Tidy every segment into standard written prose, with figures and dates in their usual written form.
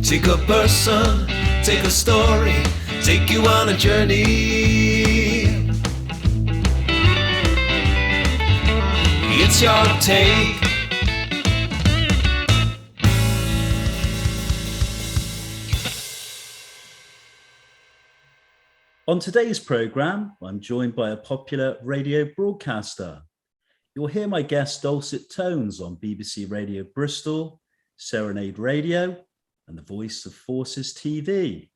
Take a person, take a story, take you on a journey. It's your take. On today's programme, I'm joined by a popular radio broadcaster. You'll hear my guest's dulcet tones on BBC Radio Bristol, Serenade Radio, and the Voice of Forces TV.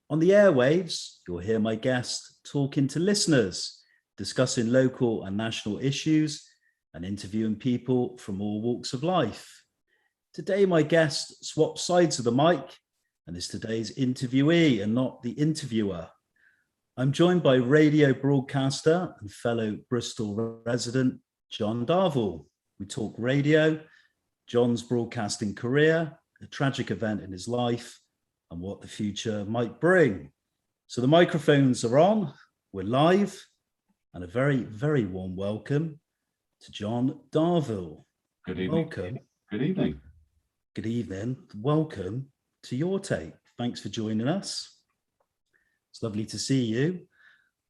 On the airwaves, you'll hear my guest talking to listeners, discussing local and national issues, and interviewing people from all walks of life. Today, my guest swaps sides of the mic and is today's interviewee and not the interviewer. I'm joined by radio broadcaster and fellow Bristol resident, John Darvall. We talk radio, John's broadcasting career, a tragic event in his life, and what the future might bring. So the microphones are on, we're live, and a very, very warm welcome to John Darvall. Good evening. Welcome. Good evening. Good evening. Welcome to Your Take. Thanks for joining us. It's lovely to see you.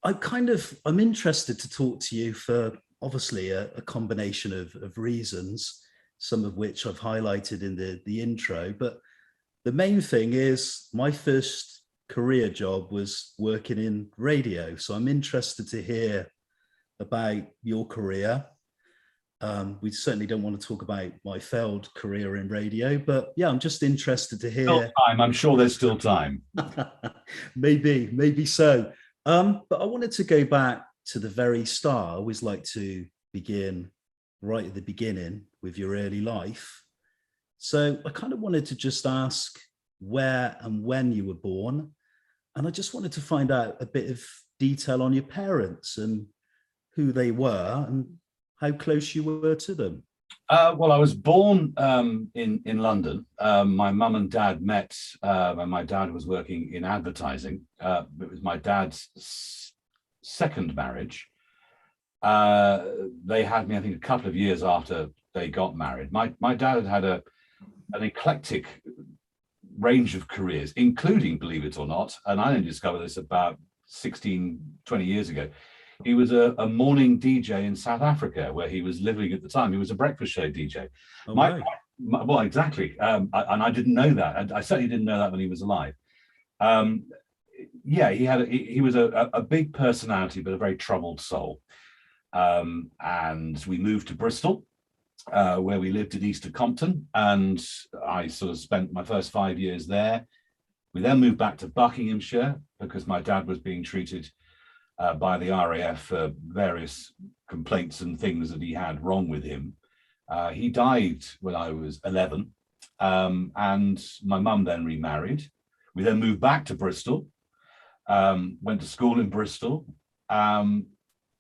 I'm interested to talk to you for obviously a combination of reasons, some of which I've highlighted in the intro, but the main thing is my first career job was working in radio. So I'm interested to hear about your career. We certainly don't want to talk about my failed career in radio, but yeah, I'm just interested to hear. Still time. I'm sure there's still time. maybe so. But I wanted to go back to the very start. I always like to begin right at the beginning with your early life. So I kind of wanted to just ask where and when you were born. And I just wanted to find out a bit of detail on your parents and who they were and how close you were to them. Well, I was born in London. My mum and dad met when my dad was working in advertising. It was my dad's second marriage. They had me, I think, a couple of years after they got married. My dad had an eclectic range of careers, including, believe it or not, and I only discovered this about 20 years ago. He was a morning DJ in South Africa, where he was living at the time. He was a breakfast show DJ. Oh, Well, exactly. And I didn't know that. I certainly didn't know that when he was alive. He was a big personality, but a very troubled soul. And we moved to Bristol, where we lived in Easter Compton, and I sort of spent my first 5 years there. We then moved back to Buckinghamshire because my dad was being treated by the RAF for various complaints and things that he had wrong with him. He died when I was 11, and my mum then remarried. We then moved back to Bristol, went to school in Bristol.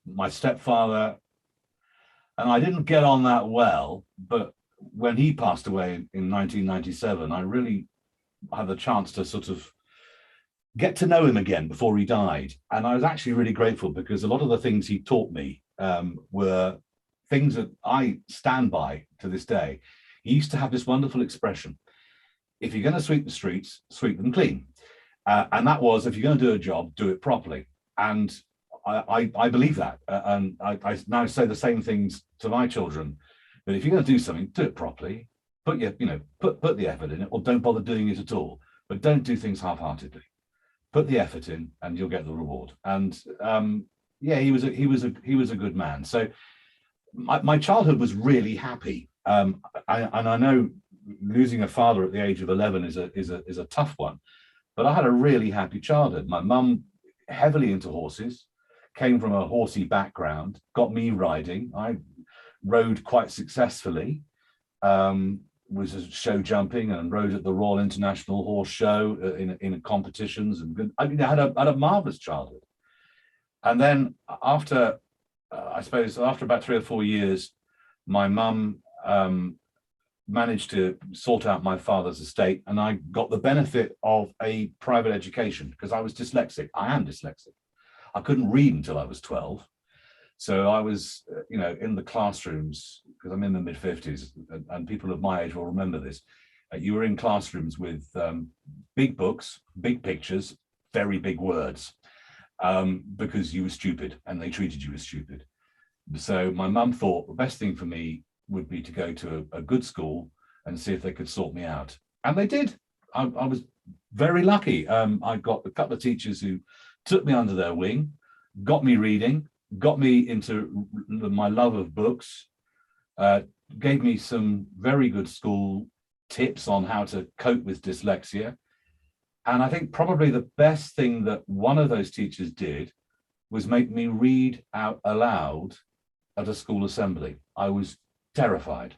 My stepfather and I didn't get on that well, but when he passed away in 1997, I really had the chance to sort of get to know him again before he died. And I was actually really grateful because a lot of the things he taught me were things that I stand by to this day. He used to have this wonderful expression: if you're going to sweep the streets, sweep them clean. And that was, if you're going to do a job, do it properly. And I believe that. And I now say the same things to my children, that if you're going to do something, do it properly, put the effort in it, or don't bother doing it at all. But don't do things half-heartedly. Put the effort in and you'll get the reward. And he was a good man. So my childhood was really happy. I know losing a father at the age of 11 is a tough one, but I had a really happy childhood. My mum, heavily into horses, came from a horsey background, got me riding. I rode quite successfully. Was a show jumping and rode at the Royal International Horse Show in competitions, and I had a marvelous childhood. And then after about 3 or 4 years, my mum managed to sort out my father's estate, and I got the benefit of a private education because I was dyslexic. I am dyslexic. I couldn't read until I was 12. So I was, in the classrooms, because I'm in the mid-50s, and people of my age will remember this. You were in classrooms with big books, big pictures, very big words, because you were stupid and they treated you as stupid. So my mum thought the best thing for me would be to go to a good school and see if they could sort me out. And they did. I was very lucky. I got a couple of teachers who took me under their wing, got me reading, got me into my love of books, gave me some very good school tips on how to cope with dyslexia. And I think probably the best thing that one of those teachers did was make me read out aloud at a school assembly. I was terrified,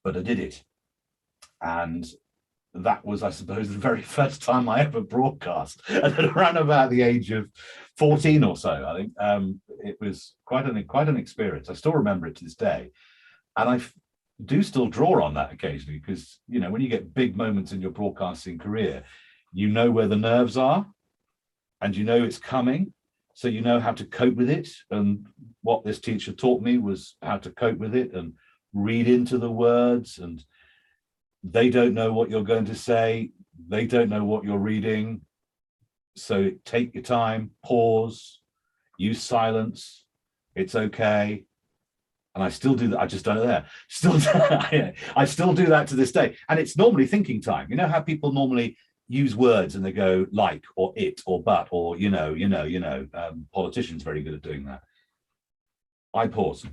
but I did it. And that was, I suppose, the very first time I ever broadcast. And around about the age of 14 or so, I think, it was quite an experience. I still remember it to this day. And I do still draw on that occasionally because, you know, when you get big moments in your broadcasting career, you know where the nerves are and you know it's coming. So you know how to cope with it. And what this teacher taught me was how to cope with it and read into the words. And they don't know what you're going to say. They don't know what you're reading. So take your time, pause, use silence. It's okay. And I still do that. I just done it there. I still do that to this day. And it's normally thinking time. You know how people normally use words and they go like, or it, or but, or you know. Politicians very good at doing that. I pause.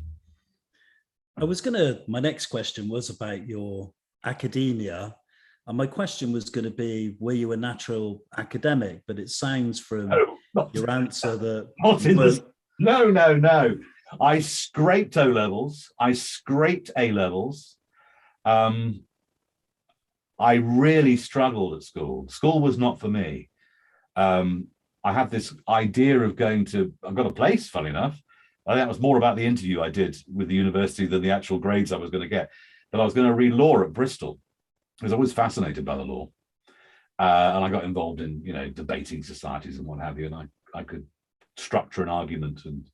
My next question was about your academia. And my question was going to be, were you a natural academic? But it sounds from your answer that... No. I scraped O-levels. I scraped A-levels. I really struggled at school. School was not for me. I had this idea of I've got a place, funny enough. I think that was more about the interview I did with the university than the actual grades I was going to get. But I was going to read law at Bristol because I was fascinated by the law. And I got involved in, debating societies and what have you. And I could structure an argument and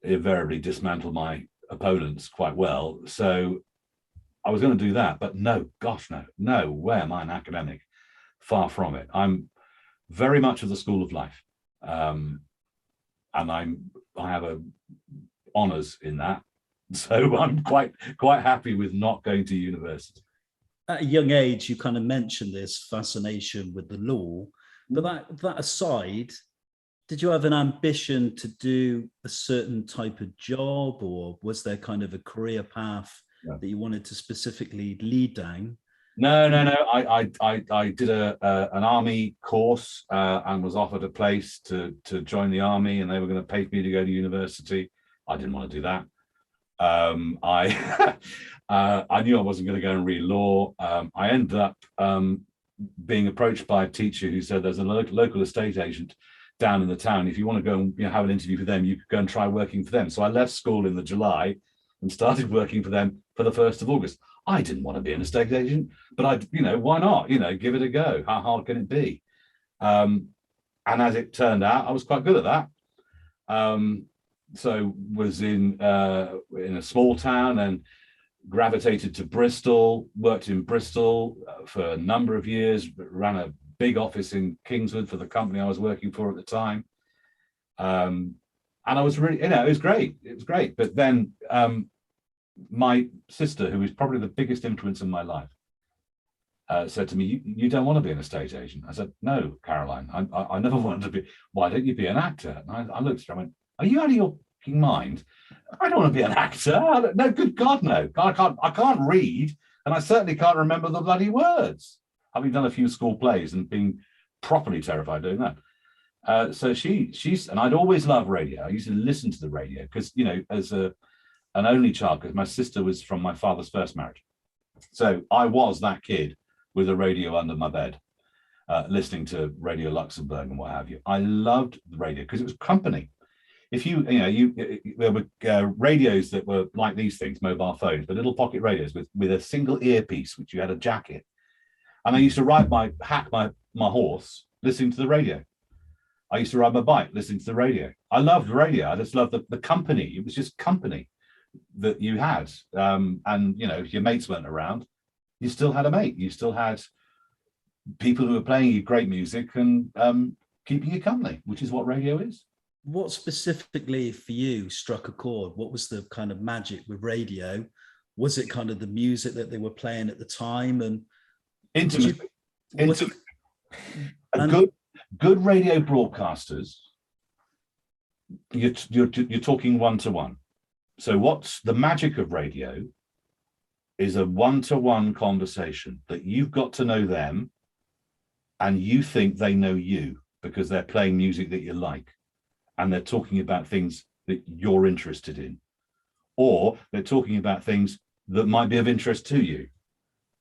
invariably dismantle my opponents quite well. So I was going to do that, but no way am I an academic. Far from it. I'm very much of the school of life. And I have honours in that. So I'm quite happy with not going to university. At a young age, you kind of mentioned this fascination with the law, but that aside, did you have an ambition to do a certain type of job, or was there kind of a career path that you wanted to specifically lead down? No. I did an army course and was offered a place to join the army, and they were going to pay for me to go to university. I didn't want to do that. I knew I wasn't going to go and read law. I ended up being approached by a teacher who said there's a local estate agent down in the town. If you want to go and have an interview for them, you could go and try working for them. So I left school in the July and started working for them for the 1st of August. I didn't want to be an estate agent, but why not? Give it a go. How hard can it be? And as it turned out, I was quite good at that. So was in a small town and gravitated to Bristol, worked in Bristol for a number of years, ran a big office in Kingswood for the company I was working for at the time. And I was really, it was great. It was great. But then my sister, who was probably the biggest influence in my life, said to me, you don't want to be an estate agent. I said, no, Caroline, I never wanted to be. Why don't you be an actor? And I looked at her and went, are you out of your mind? I don't want to be an actor. No, good God, no. I can't read, and I certainly can't remember the bloody words. Having done a few school plays and being properly terrified doing that. So she's, and I'd always loved radio. I used to listen to the radio because, as an only child, because my sister was from my father's first marriage. So I was that kid with a radio under my bed, listening to Radio Luxembourg and what have you. I loved the radio because it was company. If there were radios that were like these things, mobile phones, but little pocket radios with a single earpiece, which you had a jacket. And I used to ride my horse listening to the radio. I used to ride my bike listening to the radio. I loved radio. I just loved the company. It was just company that you had. And if your mates weren't around, you still had a mate. You still had people who were playing you great music and keeping you company, which is what radio is. What specifically for you struck a chord? What was the kind of magic with radio? Was it kind of the music that they were playing at the time? And Intimacy. Good Radio broadcasters, you're talking one-to-one. So what's the magic of radio is a one-to-one conversation that you've got to know them and you think they know you because they're playing music that you like and they're talking about things that you're interested in, or they're talking about things that might be of interest to you.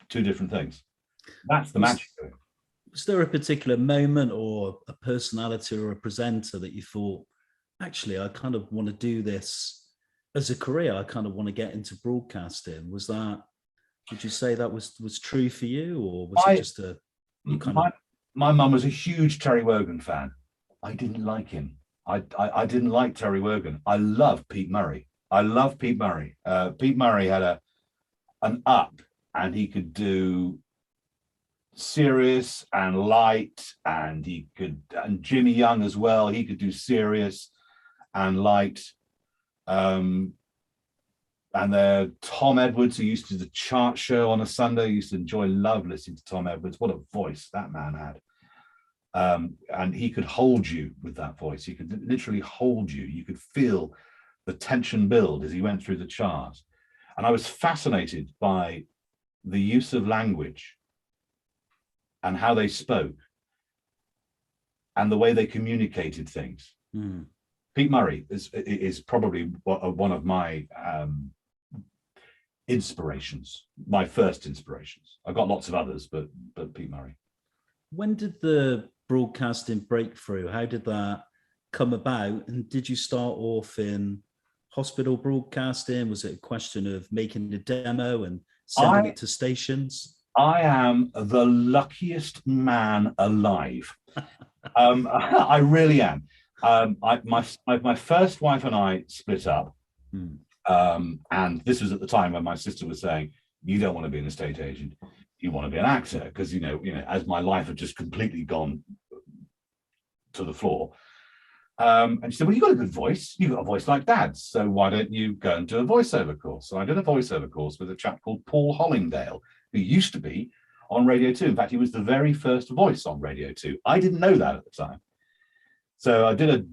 Two different things. That's the magic of it. Was there a particular moment or a personality or a presenter that you thought, actually, I kind of want to do this as a career? I kind of want to get into broadcasting. Was that, would you say that was true for you, or was it just a kind of... My mum was a huge Terry Wogan fan. I didn't like him. I didn't like Terry Wogan. I love Pete Murray. Pete Murray had an up, and he could do serious and light, and Jimmy Young as well. He could do serious and light. And Tom Edwards, who used to do the chart show on a Sunday, used to love listening to Tom Edwards. What a voice that man had. And he could hold you with that voice. He could literally hold you. You could feel the tension build as he went through the chart. And I was fascinated by the use of language and how they spoke and the way they communicated things. Mm. Pete Murray is probably one of my inspirations, my first inspirations. I've got lots of others, but Pete Murray. When did the broadcasting breakthrough? How did that come about? And did you start off in hospital broadcasting? Was it a question of making a demo and sending it to stations? I am the luckiest man alive. I really am. My first wife and I split up. And this was at the time when my sister was saying, you don't want to be an estate agent, you want to be an actor, because you know, as my life had just completely gone to the floor. And she said, well, you've got a good voice. You've got a voice like Dad's. So why don't you go and do a voiceover course? So I did a voiceover course with a chap called Paul Hollingdale, who used to be on Radio 2. In fact, he was the very first voice on Radio 2. I didn't know that at the time. So I did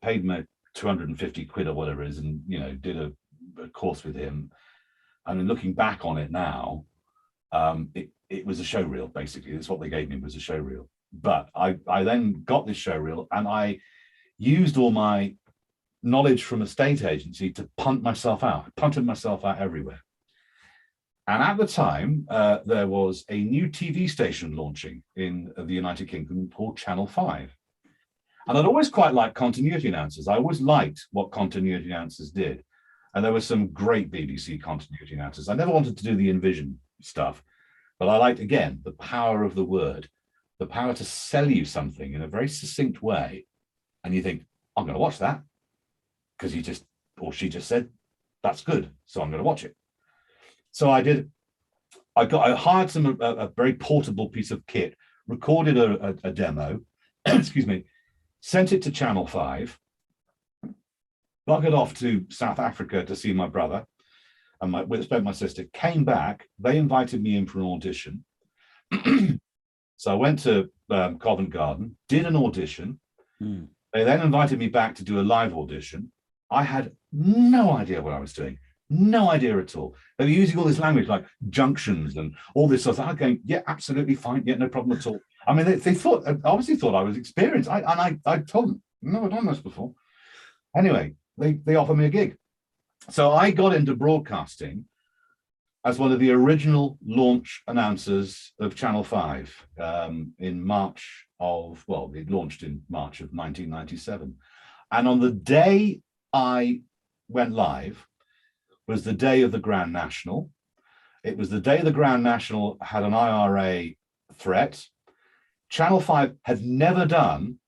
paid me 250 quid or whatever it is, and, did a course with him. And then looking back on it now, it was a show reel, basically. That's what they gave me, was a show reel. But I then got this show reel and I used all my knowledge from a state agency to punt myself out. I punted myself out everywhere. And at the time, there was a new TV station launching in the United Kingdom called Channel 5. And I'd always quite liked continuity announcers. I always liked what continuity announcers did. And there were some great BBC continuity announcers. I never wanted to do the Envision stuff, but I liked, again, the power of the word, the power to sell you something in a very succinct way. And you think, I'm going to watch that because she just said, that's good. So I'm going to watch it. So I did. I hired a very portable piece of kit, recorded a demo, excuse me, sent it to Channel 5, buggered off to South Africa to see my brother, and spent my sister, came back. They invited me in for an audition. So I went to Covent Garden, did an audition. They then invited me back to do a live audition. I had no idea what I was doing. No idea at all. They were using all this language like junctions and all this sort of thing. I'm going, yeah, absolutely fine. Yeah, no problem at all. I mean, they obviously thought I was experienced. I told them, never done this before. Anyway, they offered me a gig. So I got into broadcasting as one of the original launch announcers of Channel 5 in March of, it launched in March of 1997. And on the day I went live was the day of the Grand National. It was the day the Grand National had an IRA threat. Channel 5 had never done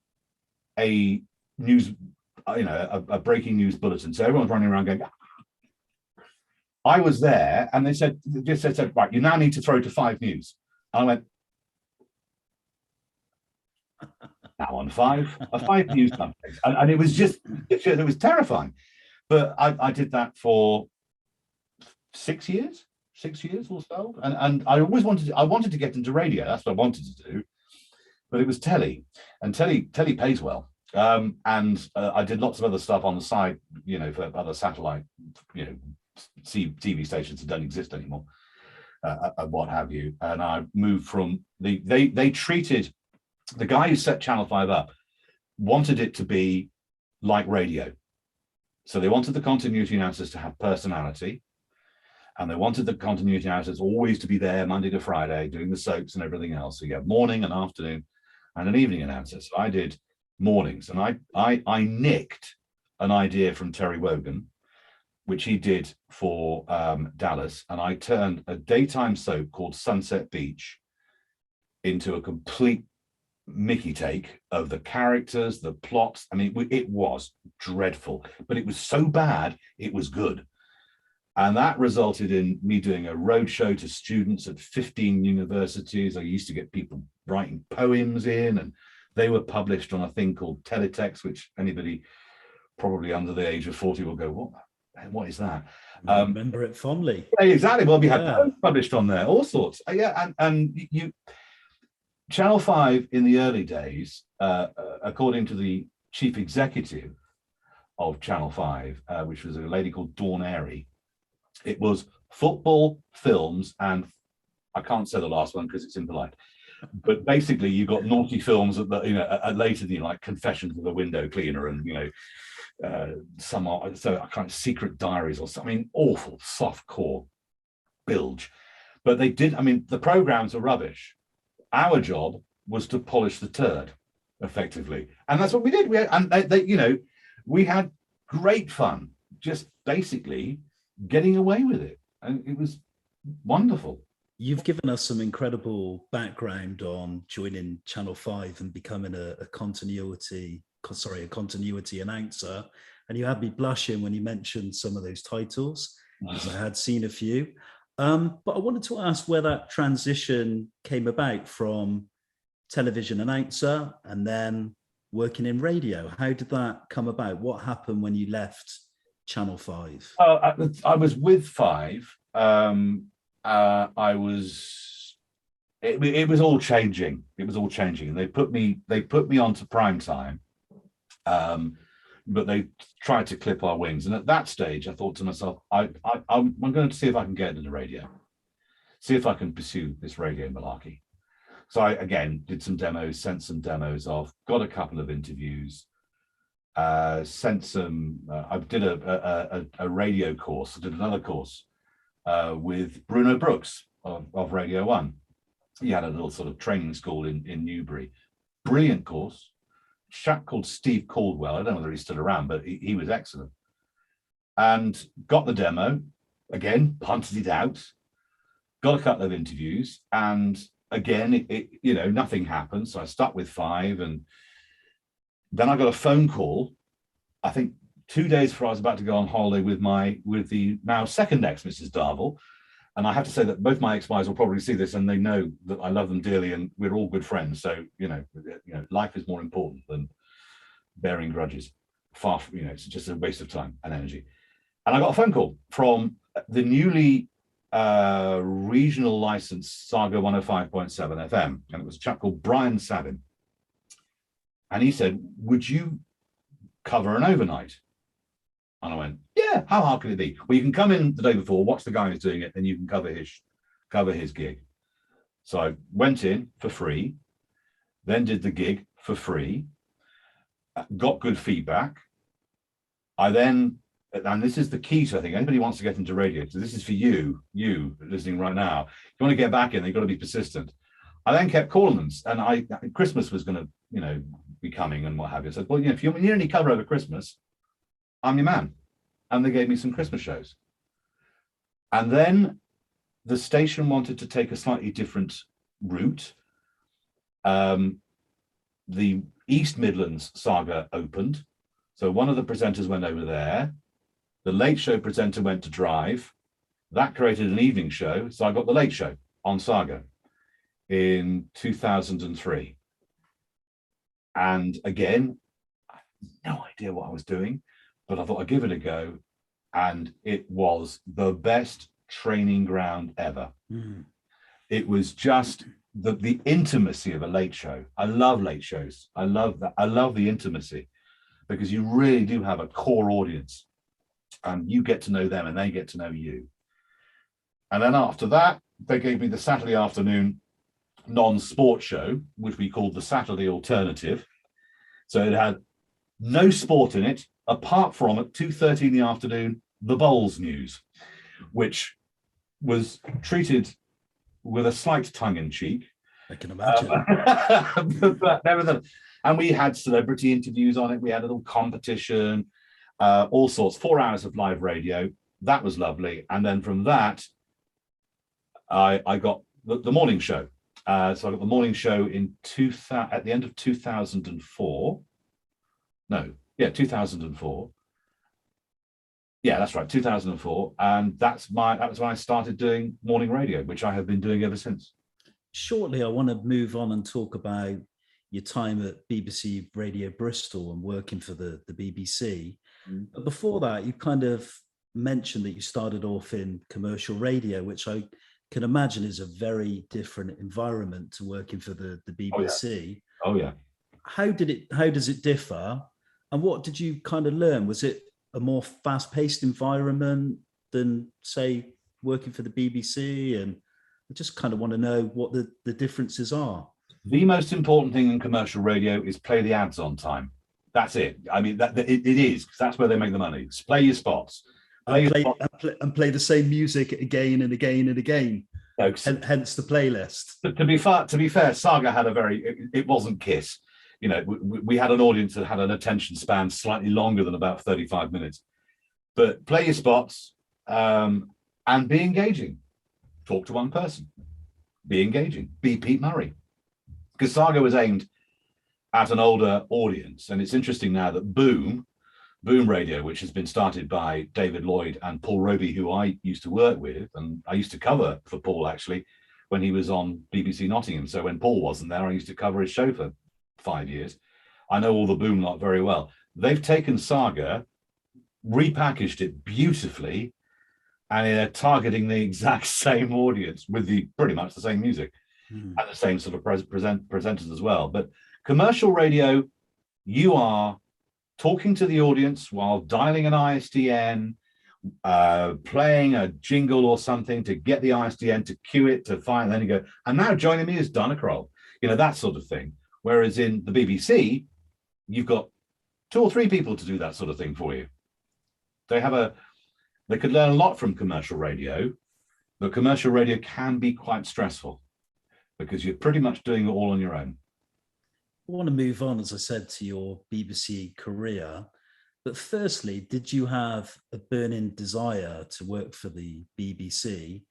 a news, a breaking news bulletin. So everyone's running around going, I was there, and they said, right, you now need to throw to 5 News. And I went, now on 5 News something. And it was it was terrifying. But I did that for 6 years or so. And I always wanted to get into radio. That's what I wanted to do. But it was telly, and telly pays well. And I did lots of other stuff on the side, for other satellite, TV stations that don't exist anymore, and what have you. And I moved from they treated the guy who set Channel 5 up, wanted it to be like radio. So they wanted the continuity announcers to have personality, and they wanted the continuity announcers always to be there Monday to Friday doing the soaps and everything else. So you have morning and afternoon and an evening announcer. So I did mornings, and I nicked an idea from Terry Wogan, which he did for Dallas, and I turned a daytime soap called Sunset Beach into a complete Mickey take of the characters, the plots. I mean, it was dreadful, but it was so bad it was good. And that resulted in me doing a road show to students at 15 universities. I used to get people writing poems in, and they were published on a thing called Teletext, which anybody probably under the age of 40 will go, what is that? I remember it fondly. Exactly. Well, we had poems published on there, all sorts. And you Channel 5 in the early days, according to the chief executive of Channel 5, which was a lady called Dawn Airy, it was football, films, and I can't say the last one because it's impolite. But basically, you got naughty films at later, like Confessions of a Window Cleaner, and some kind of Secret Diaries or something. I mean, awful softcore bilge. But they did. I mean, the programs are rubbish. Our job was to polish the turd, effectively, and that's what we did. We had great fun, just basically getting away with it, and it was wonderful. You've given us some incredible background on joining Channel 5 and becoming a continuity announcer, and you had me blushing when you mentioned some of those titles, because I had seen a few. But I wanted to ask where that transition came about from television announcer and then working in radio. How did that come about? What happened when you left Channel 5? I was with 5. It was all changing. It was all changing, and they put me onto prime time, but they tried to clip our wings. And at that stage, I thought to myself, I'm going to see if I can get into the radio, see if I can pursue this radio malarkey. So I again did some demos, sent some demos off, got a couple of interviews, sent some. I did a radio course. I did another course with Bruno Brooks of Radio 1. He had a little sort of training school in Newbury. Brilliant course. A chap called Steve Caldwell. I don't know whether he's still around, but he was excellent. And got the demo, again, punted it out, got a couple of interviews, and again, nothing happened. So I stuck with 5, and then I got a phone call, I think 2 days before I was about to go on holiday with the now second ex, Mrs. Darvall. And I have to say that both my ex-wives will probably see this, and they know that I love them dearly, and we're all good friends. So, life is more important than bearing grudges. It's just a waste of time and energy. And I got a phone call from the newly regional licensed Saga 105.7 FM, and it was a chap called Brian Savin. And he said, "Would you cover an overnight?" And I went, "Yeah, how hard can it be? Well, you can come in the day before, watch the guy who's doing it, and you can cover his gig." So I went in for free, then did the gig for free, got good feedback. I then, and this is the key to, I think, anybody wants to get into radio, so this is for you listening right now. If you want to get back in, you've got to be persistent. I then kept calling them, and Christmas was going to, be coming and what have you. I said, "Well, if you need any cover over Christmas, I'm your man." And they gave me some Christmas shows. And then the station wanted to take a slightly different route. The East Midlands Saga opened. So one of the presenters went over there. The late show presenter went to Drive. that created an evening show. So I got the Late Show on Saga in 2003. And again, I had no idea what I was doing, but I thought I'd give it a go. And it was the best training ground ever. Mm. It was just the intimacy of a late show. I love late shows. I love that. I love the intimacy, because you really do have a core audience and you get to know them and they get to know you. And then after that, they gave me the Saturday afternoon non-sport show, which we called the Saturday Alternative. So it had no sport in it, apart from at 2:30 in the afternoon, the Bowls News, which was treated with a slight tongue-in-cheek. I can imagine. But nevertheless, and we had celebrity interviews on it. We had a little competition, all sorts, 4 hours of live radio. That was lovely. And then from that, I got the morning show. So I got the morning show at the end of 2004. No, yeah, 2004. Yeah, that's right, 2004. And that was when I started doing morning radio, which I have been doing ever since. Shortly, I want to move on and talk about your time at BBC Radio Bristol and working for the BBC. Mm. But before that, you kind of mentioned that you started off in commercial radio, which I can imagine is a very different environment to working for the BBC. Oh yeah. How does it differ? And what did you kind of learn? Was it a more fast-paced environment than, say, working for the BBC? And I just kind of want to know what the differences are. The most important thing in commercial radio is play the ads on time. That's it. I mean, it is, because that's where they make the money. Just play your spots. Play the same music again and again and again. Hence the playlist. To be fair, Saga had it wasn't Kiss. You know, we had an audience that had an attention span slightly longer than about 35 minutes. But play your spots and be engaging. Talk to one person. Be engaging. Be Pete Murray. Because Saga was aimed at an older audience. And it's interesting now that Boom Radio, which has been started by David Lloyd and Paul Roby, who I used to work with, and I used to cover for Paul actually when he was on BBC Nottingham. So when Paul wasn't there, I used to cover his show for 5 years. I know all the Boom lot very well. They've taken Saga, repackaged it beautifully, and they're targeting the exact same audience with pretty much the same music and the same sort of presenters as well. But commercial radio, you are talking to the audience while dialing an ISDN, playing a jingle or something to get the ISDN to cue it to find, and then you go, and now joining me is Donna Kroll, that sort of thing. Whereas in the BBC, you've got 2 or 3 people to do that sort of thing for you. They could learn a lot from commercial radio, but commercial radio can be quite stressful because you're pretty much doing it all on your own. I want to move on, as I said, to your BBC career. But firstly, did you have a burning desire to work for the BBC?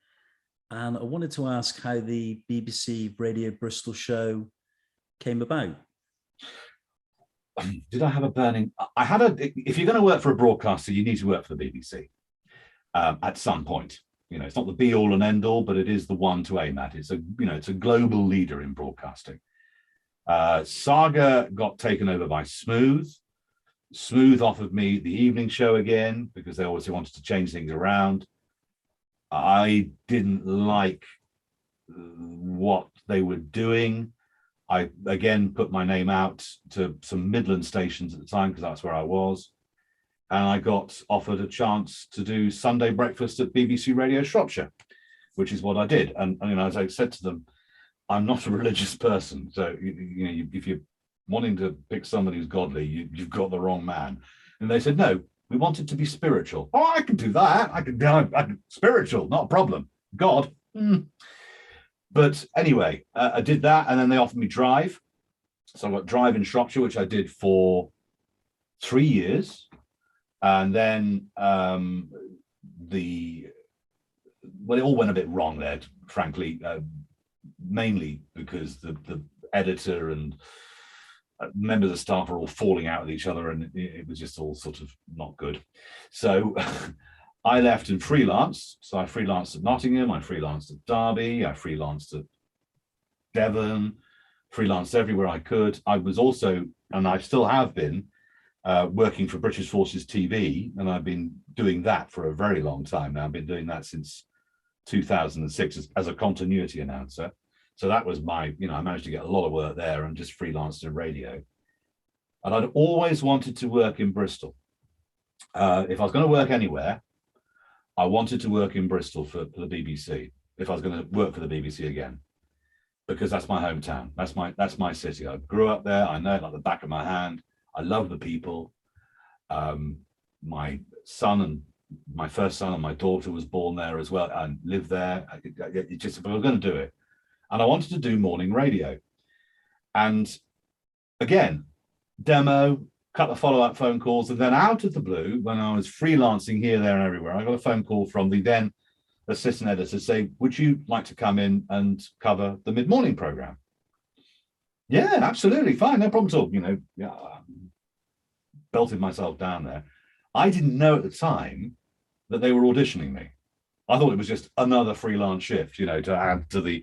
And I wanted to ask how the BBC Radio Bristol show came about. Did I have a burning? If you're going to work for a broadcaster, you need to work for the BBC at some point. It's not the be all and end all, but it is the one to aim at. It's a global leader in broadcasting. Saga got taken over by Smooth. Smooth offered me the evening show again because they obviously wanted to change things around. I didn't like what they were doing. I again put my name out to some Midland stations at the time because that's where I was. And I got offered a chance to do Sunday breakfast at BBC Radio Shropshire, which is what I did. And as I said to them, I'm not a religious person. So, if you're wanting to pick somebody who's godly, you've got the wrong man. And they said, no, we want it to be spiritual. Oh, I can do that. I can spiritual, not a problem. God. But anyway, I did that. And then they offered me Drive. So I got Drive in Shropshire, which I did for 3 years. And then it all went a bit wrong there, frankly, mainly because the editor and members of staff are all falling out with each other, and it was just all sort of not good. So I left and freelanced. So I freelanced at Nottingham, I freelanced at Derby, I freelanced at Devon, freelanced everywhere I could. I was also, and I still have been, working for British Forces TV, and I've been doing that for a very long time now. I've been doing that since 2006 as a continuity announcer. So that was my, I managed to get a lot of work there and just freelanced in radio. And I'd always wanted to work in Bristol. If I was going to work anywhere, I wanted to work in Bristol for the BBC, if I was going to work for the BBC again, because that's my hometown. That's my city. I grew up there. I know it like the back of my hand. I love the people. My first son and my daughter was born there as well and lived there. It just, but I was going to do it. And I wanted to do morning radio. And again, demo, couple of follow-up phone calls, and then out of the blue, when I was freelancing here, there, and everywhere, I got a phone call from the then assistant editor say, would you like to come in and cover the mid-morning program? Yeah, absolutely, fine, no problem at all. Belted myself down there. I didn't know at the time that they were auditioning me. I thought it was just another freelance shift, to add to the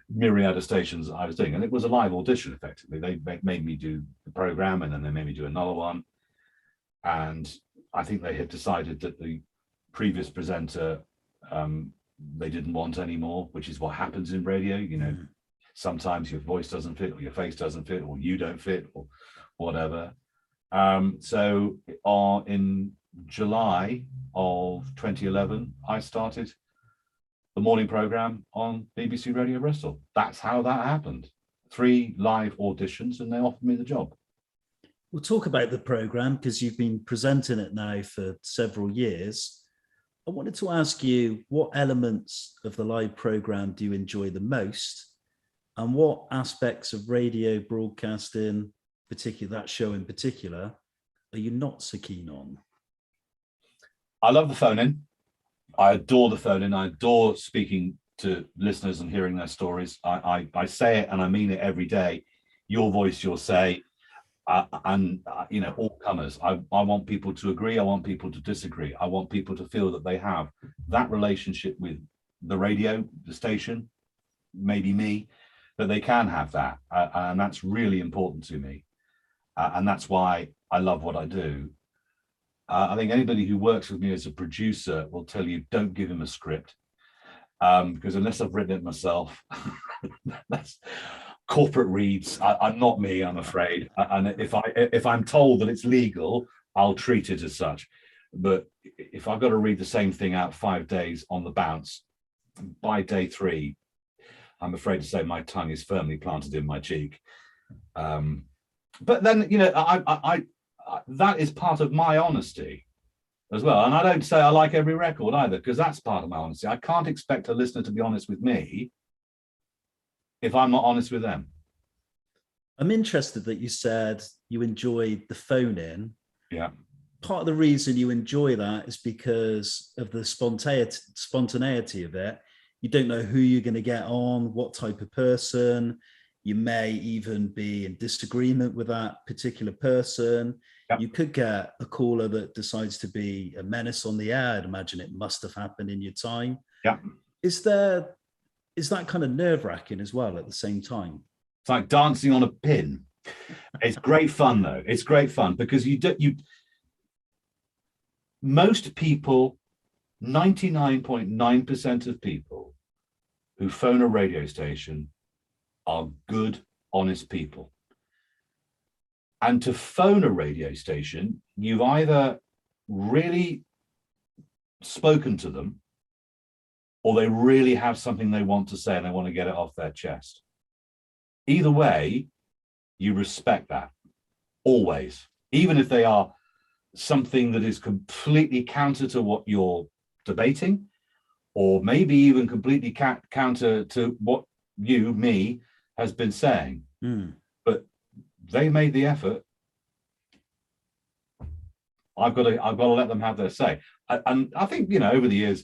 myriad of stations I was doing. And it was a live audition, effectively. They made me do the program, and then they made me do another one. And I think they had decided that the previous presenter, they didn't want anymore, which is what happens in radio. Sometimes your voice doesn't fit, or your face doesn't fit, or you don't fit, or whatever. So in July of 2011, I started the morning program on BBC Radio Bristol. That's how that happened. 3 live auditions, and they offered me the job. We'll talk about the program because you've been presenting it now for several years. I wanted to ask you, what elements of the live program do you enjoy the most, and what aspects of radio broadcasting, particularly that show in particular, are you not so keen on? I love the phone-in. I adore the phone-in. I adore speaking to listeners and hearing their stories. I say it and I mean it every day. Your voice, your say, and all comers. I want people to agree. I want people to disagree. I want people to feel that they have that relationship with the radio, the station, maybe me, that they can have that, and that's really important to me. And that's why I love what I do. I think anybody who works with me as a producer will tell you, don't give him a script, because unless I've written it myself, that's corporate reads. I'm not me, I'm afraid. And if I'm told that it's legal, I'll treat it as such. But if I've got to read the same thing out 5 days on the bounce, by day 3, I'm afraid to say my tongue is firmly planted in my cheek. But then, I that is part of my honesty as well. And I don't say I like every record either, because that's part of my honesty. I can't expect a listener to be honest with me if I'm not honest with them. I'm interested that you said you enjoyed the phone-in. Yeah. Part of the reason you enjoy that is because of the spontaneity of it. You don't know who you're going to get on, what type of person. You may even be in disagreement with that particular person. Yep. You could get a caller that decides to be a menace on the air. I'd imagine it must have happened in your time. Yeah. Is that kind of nerve-wracking as well at the same time? It's like dancing on a pin. It's great fun though. It's great fun because most people, 99.9% of people who phone a radio station are good, honest people. And to phone a radio station, you've either really spoken to them, or they really have something they want to say and they want to get it off their chest. Either way, you respect that, always. Even if they are something that is completely counter to what you're debating, or maybe even completely counter to what me, has been saying. But they made the effort. I've got to let them have their say. And I think, over the years,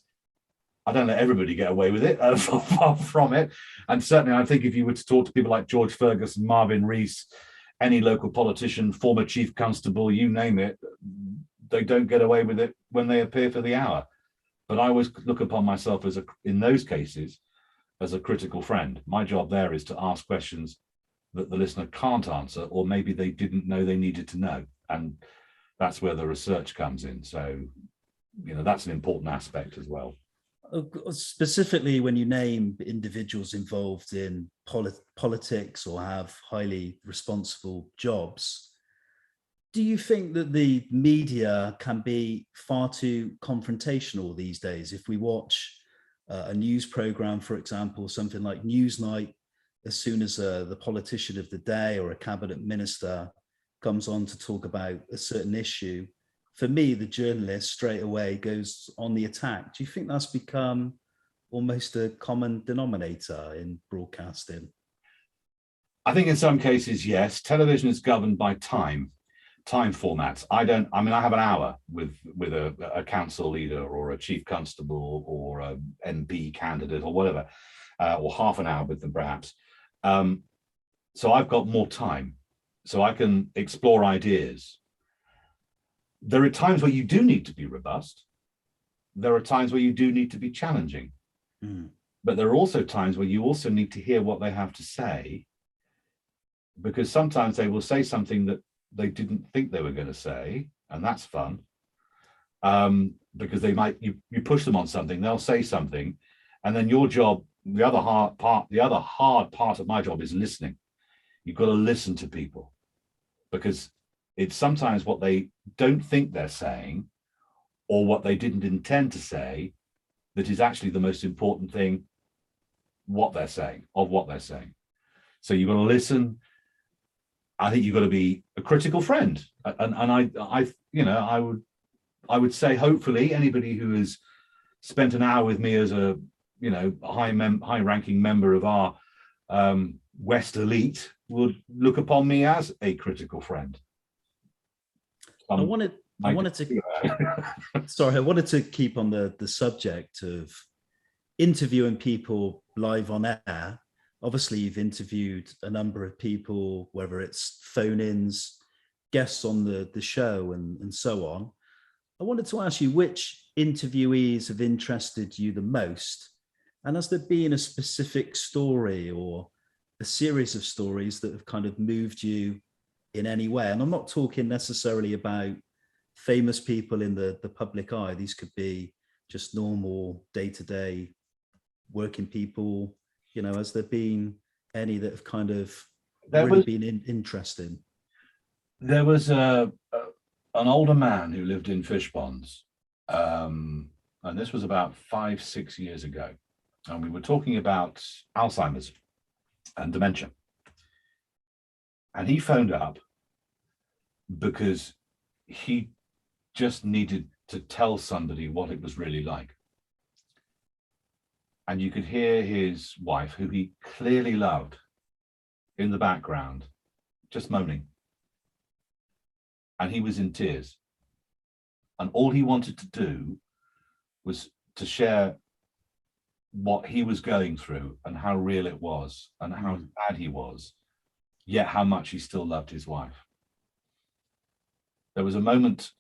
I don't let everybody get away with it, far from it. And certainly I think if you were to talk to people like George Ferguson, Marvin Rees, any local politician, former chief constable, you name it, they don't get away with it when they appear for the hour. But I always look upon myself as in those cases, as a critical friend. My job there is to ask questions that the listener can't answer, or maybe they didn't know they needed to know. And that's where the research comes in. So, that's an important aspect as well. Specifically, when you name individuals involved in politics or have highly responsible jobs, do you think that the media can be far too confrontational these days? If we watch a news program, for example, something like Newsnight, as soon as the politician of the day or a cabinet minister comes on to talk about a certain issue, for me, the journalist straight away goes on the attack. Do you think that's become almost a common denominator in broadcasting? I think in some cases, yes. Television is governed by time formats. I have an hour with a council leader or a chief constable or a MP candidate or whatever, or half an hour with them perhaps. So I've got more time, so I can explore ideas. There are times where you do need to be robust. There are times where you do need to be challenging. But there are also times where you also need to hear what they have to say, because sometimes they will say something that they didn't think they were going to say, and that's fun. Because they might, you push them on something, they'll say something, and then your job, the other hard part of my job is listening. You've got to listen to people, because it's sometimes what they don't think they're saying or what they didn't intend to say that is actually the most important thing, what they're saying. So you've got to listen. I think you've got to be a critical friend. And I would say, hopefully anybody who has spent an hour with me as a high-ranking member of our West elite would look upon me as a critical friend. I wanted to keep on the subject of interviewing people live on air. Obviously, you've interviewed a number of people, whether it's phone-ins, guests on the show, and so on. I wanted to ask you, which interviewees have interested you the most? And has there been a specific story or a series of stories that have kind of moved you in any way? And I'm not talking necessarily about famous people in the public eye. These could be just normal day-to-day working people. Has there been any that have kind of been interesting? There was an older man who lived in fish ponds, and this was about 5-6 years ago, and we were talking about Alzheimer's and dementia, and he phoned up because he just needed to tell somebody what it was really like. And you could hear his wife, who he clearly loved, in the background, just moaning. And he was in tears. And all he wanted to do was to share what he was going through and how real it was and how bad he was, yet how much he still loved his wife. There was a moment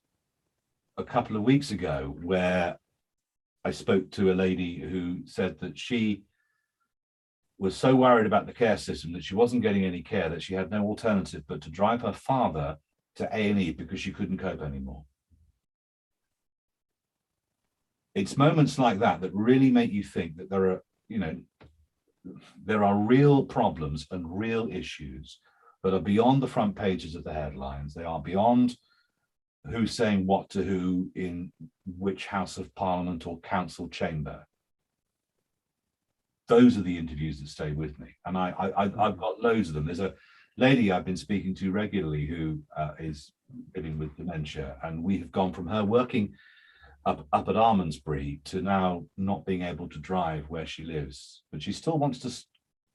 a couple of weeks ago where I spoke to a lady who said that she was so worried about the care system that she wasn't getting any care, that she had no alternative but to drive her father to A&E because she couldn't cope anymore. It's moments like that that really make you think that there are real problems and real issues that are beyond the front pages of the headlines. They are beyond who's saying what to who in which House of Parliament or council chamber. Those are the interviews that stay with me, and I've got loads of them. There's a lady I've been speaking to regularly who is living with dementia, and we have gone from her working up at Almondsbury to now not being able to drive where she lives, but she still wants to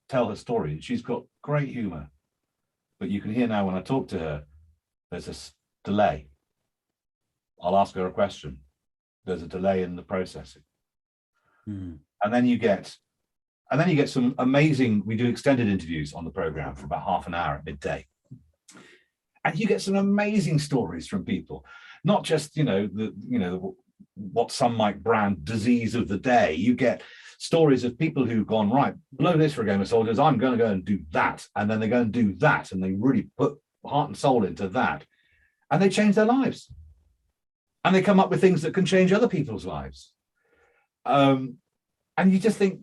tell her story. She's got great humor, but you can hear now when I talk to her, there's a delay. I'll ask her a question. There's a delay in the processing. And then you get some amazing, we do extended interviews on the program for about half an hour at midday. And you get some amazing stories from people, not just, the what some might brand disease of the day. You get stories of people who've gone, right, blow this for a game of soldiers, I'm going to go and do that. And then they go and do that. And they really put heart and soul into that. And they change their lives. And they come up with things that can change other people's lives. And you just think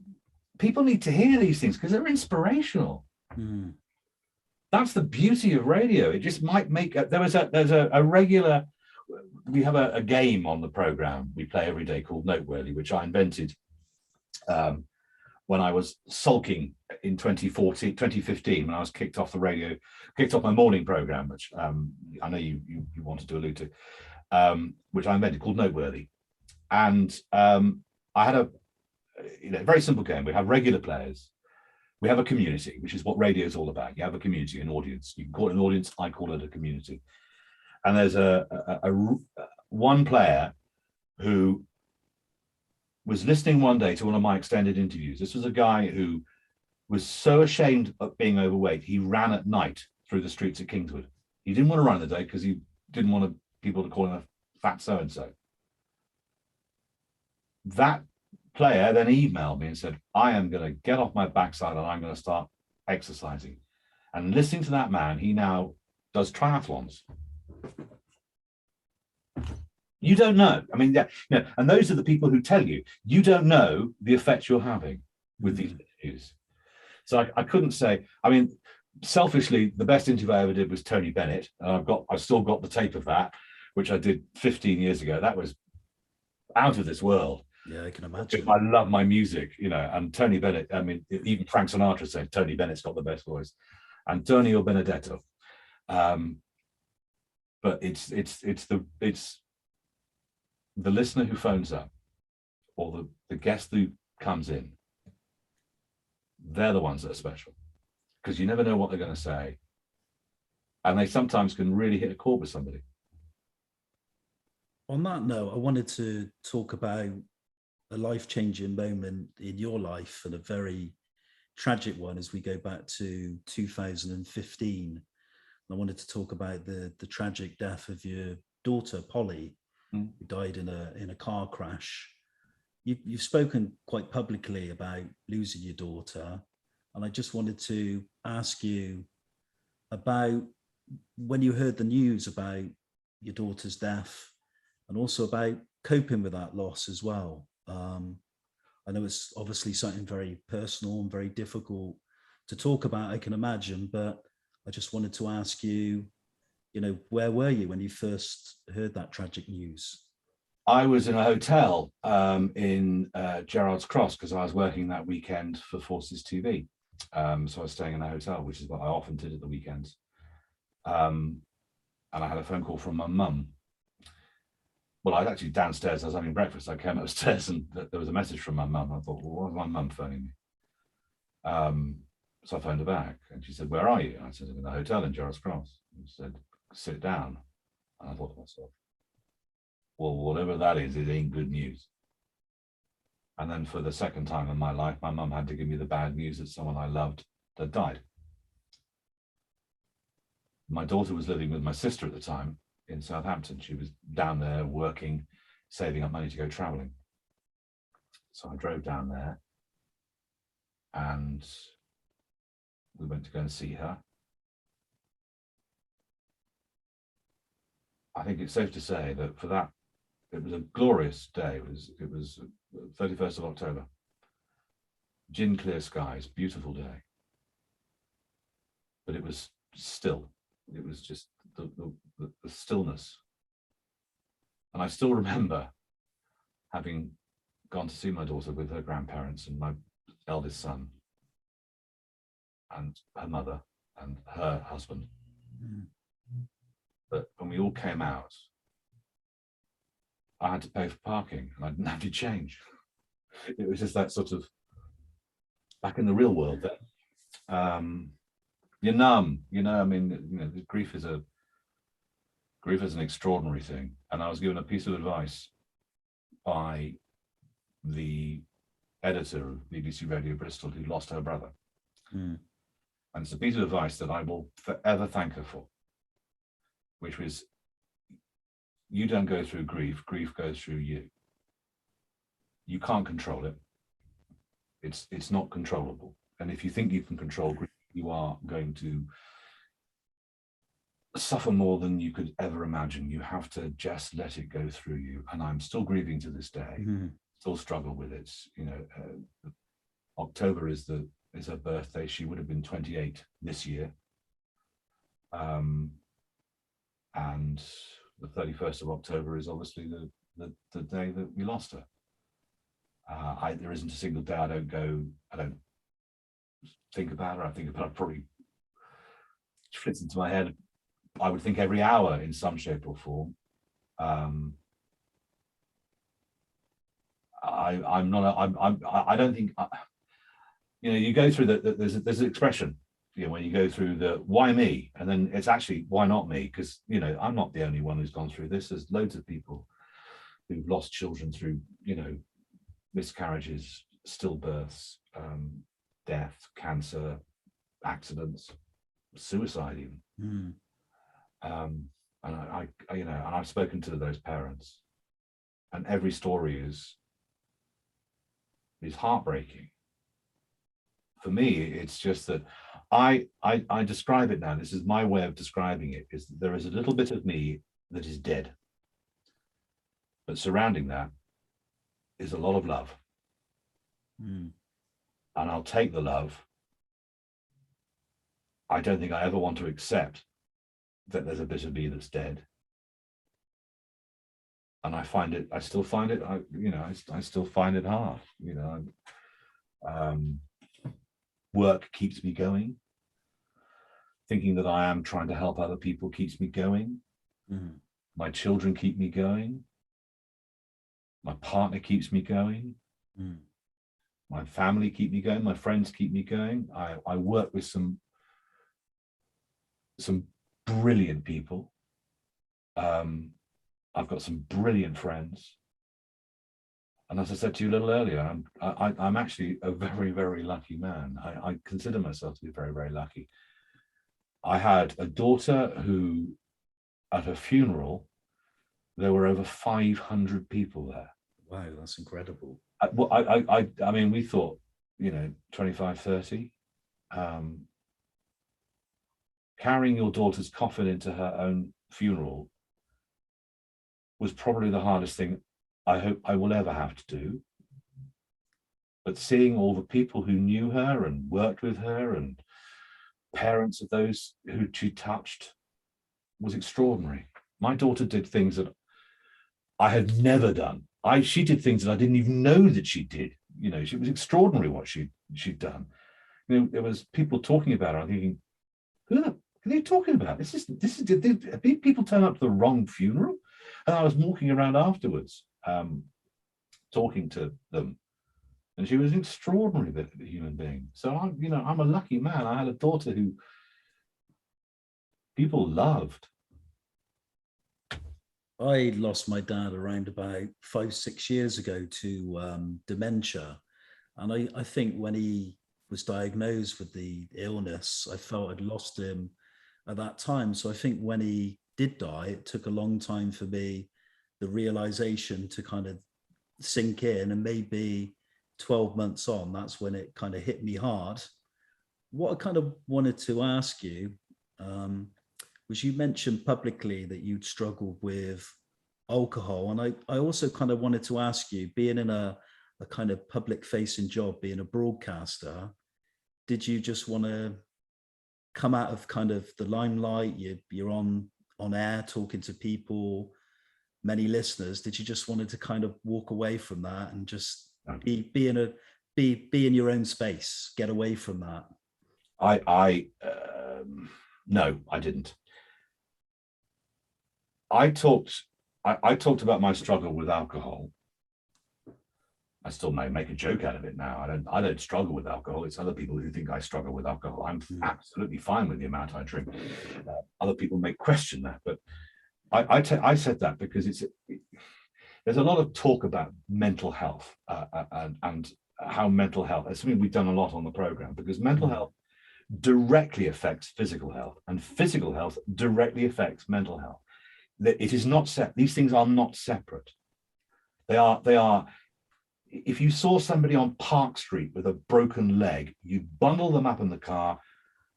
people need to hear these things because they're inspirational. Mm. That's the beauty of radio. It just might make there's a regular, we have a game on the program we play every day called Noteworthy, which I invented when I was sulking in 2015, when I was kicked off my morning program, which I know you wanted to allude to, which I invented called Noteworthy. And I had a very simple game. We have regular players. We have a community, which is what radio is all about. You have a community, an audience. You can call it an audience. I call it a community. And there's one player who was listening one day to one of my extended interviews. This was a guy who was so ashamed of being overweight, he ran at night through the streets of Kingswood. He didn't want to run in the day because he didn't want people to call him a fat so-and-so. That player then emailed me and said, I am going to get off my backside and I'm going to start exercising. And listening to that man, he now does triathlons. You don't know. I mean, and those are the people who tell you, you don't know the effect you're having with these interviews. So I couldn't say, I mean, selfishly, the best interview I ever did was Tony Bennett. And I've still got the tape of that, which I did 15 years ago. That was out of this world. Yeah, I can imagine. I love my music, and Tony Bennett, I mean, even Frank Sinatra said Tony Bennett's got the best voice. Antonio Benedetto. But it's the listener who phones up or the guest who comes in. They're the ones that are special because you never know what they're going to say. And they sometimes can really hit a chord with somebody. On that note, I wanted to talk about a life-changing moment in your life and a very tragic one as we go back to 2015. I wanted to talk about the tragic death of your daughter, Polly, who died in a car crash. You've spoken quite publicly about losing your daughter, and I just wanted to ask you about when you heard the news about your daughter's death and also about coping with that loss as well. I know it's obviously something very personal and very difficult to talk about, I can imagine, but I just wanted to ask you, where were you when you first heard that tragic news? I was in a hotel in Gerrards Cross because I was working that weekend for Forces TV. So I was staying in a hotel, which is what I often did at the weekends. And I had a phone call from my mum. Well, I was actually downstairs. I was having breakfast. I came upstairs and there was a message from my mum. I thought, well, why is my mum phoning me? So I phoned her back and she said, where are you? And I said, I'm in the hotel in Gerrards Cross. And she said, sit down. And I thought to myself, well, whatever that is, it ain't good news. And then for the second time in my life, my mum had to give me the bad news that someone I loved had died. My daughter was living with my sister at the time in Southampton. She was down there working, saving up money to go traveling. So I drove down there and we went to go and see her. I think it's safe to say that for that, it was a glorious day. It was 31st of October. Gin clear skies, beautiful day. But it was still. It was just the stillness. And I still remember having gone to see my daughter with her grandparents and my eldest son and her mother and her husband. But when we all came out, I had to pay for parking and I didn't have to change. It was just that sort of back in the real world that you're numb, I mean, grief is an extraordinary thing. And I was given a piece of advice by the editor of BBC Radio Bristol who lost her brother. And it's a piece of advice that I will forever thank her for, which was, you don't go through grief. Grief goes through you. You can't control it. It's not controllable. And if you think you can control grief, you are going to suffer more than you could ever imagine. You have to just let it go through you. And I'm still grieving to this day. Mm-hmm. Still struggle with it. You know, October is her birthday. She would have been 28 this year. And the 31st of October is obviously the day that we lost her. There isn't a single day I don't think about her. I think about her, probably flits into my head. I would think every hour in some shape or form. I don't think, you know, you go through there's an expression, you know, when you go through the why me, and then it's actually why not me, because, you know, I'm not the only one who's gone through this. There's loads of people who've lost children through, you know, miscarriages, stillbirths, death, cancer, accidents, suicide even. And I you know, and I've spoken to those parents, and every story is heartbreaking. For me, it's just that I describe it now. This is my way of describing it, is that there is a little bit of me that is dead, but surrounding that is a lot of love. And I'll take the love. I don't think I ever want to accept that there's a bit of me that's dead. And I still find it hard, you know. Work keeps me going. Thinking that I am trying to help other people keeps me going. My children keep me going. My partner keeps me going. My family keep me going. My friends keep me going. I work with some brilliant people. I've got some brilliant friends. And as I said to you a little earlier, I'm actually a very, very lucky man. I consider myself to be very, very lucky. I had a daughter who, at her funeral, there were over 500 people there. Wow, that's incredible. I mean, we thought, you know, 25, 30. Carrying your daughter's coffin into her own funeral was probably the hardest thing I hope I will ever have to do. But seeing all the people who knew her and worked with her and parents of those who she touched was extraordinary. My daughter did things that I had never done. She did things that I didn't even know that she did. You know, it was extraordinary what she'd done. You know, there was people talking about her. I'm thinking, who are they talking about? Did people turn up to the wrong funeral? And I was walking around afterwards, talking to them, and she was an extraordinary human being. So I'm a lucky man. I had a daughter who people loved. I lost my dad around about 5-6 years ago to dementia. And I think when he was diagnosed with the illness, I felt I'd lost him at that time. So I think when he did die, it took a long time for me, the realization to kind of sink in, and maybe 12 months on, that's when it kind of hit me hard. What I kind of wanted to ask you was, you mentioned publicly that you'd struggled with alcohol. And I also kind of wanted to ask you, being in a kind of public facing job, being a broadcaster, did you just want to come out of kind of the limelight? You're on air talking to people, many listeners. Did you just wanted to kind of walk away from that and just be in your own space, get away from that? No, I didn't. I talked about my struggle with alcohol. I still may make a joke out of it now. I don't struggle with alcohol. It's other people who think I struggle with alcohol. I'm absolutely fine with the amount I drink. Other people may question that, but I said that because there's a lot of talk about mental health and how mental health. It's something we've done a lot on the program, because mental health directly affects physical health, and physical health directly affects mental health. it is not set. These things are not separate. They are. If you saw somebody on Park Street with a broken leg, you bundle them up in the car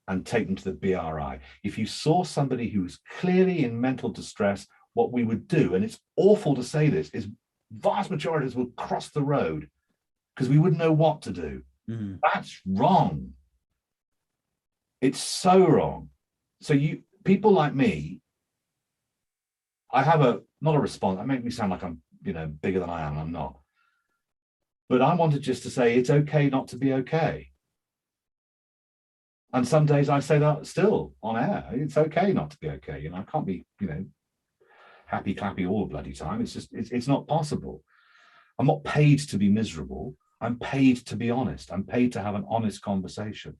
and take them to the BRI. If you saw somebody who's clearly in mental distress, what we would do, and it's awful to say this, is vast majorities will cross the road because we wouldn't know what to do. Mm-hmm. That's wrong. It's so wrong. So people like me, I have not a response. I make me sound like I'm, bigger than I am. I'm not. But I wanted just to say it's okay not to be okay. And some days I say that still on air. It's okay not to be okay. I can't be, happy clappy all the bloody time. It's just, it's not possible. I'm not paid to be miserable. I'm paid to be honest. I'm paid to have an honest conversation.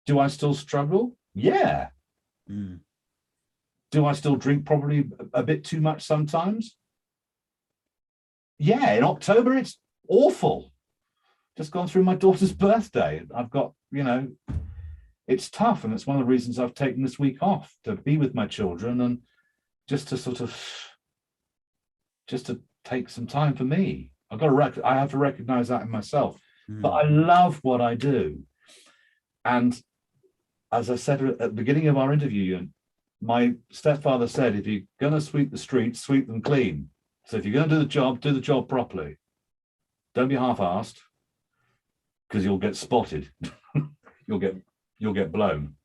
Do I still struggle? Yeah. Mm. Do I still drink probably a bit too much sometimes? Yeah, in October, it's awful. Just gone through my daughter's birthday. I've got, it's tough. And it's one of the reasons I've taken this week off, to be with my children and just to take some time for me. I have to recognize that in myself. Mm. But I love what I do. And as I said at the beginning of our interview, my stepfather said, if you're going to sweep the streets, sweep them clean. So if you're going to do the job properly. Don't be half-assed, because you'll get spotted. you'll get blown.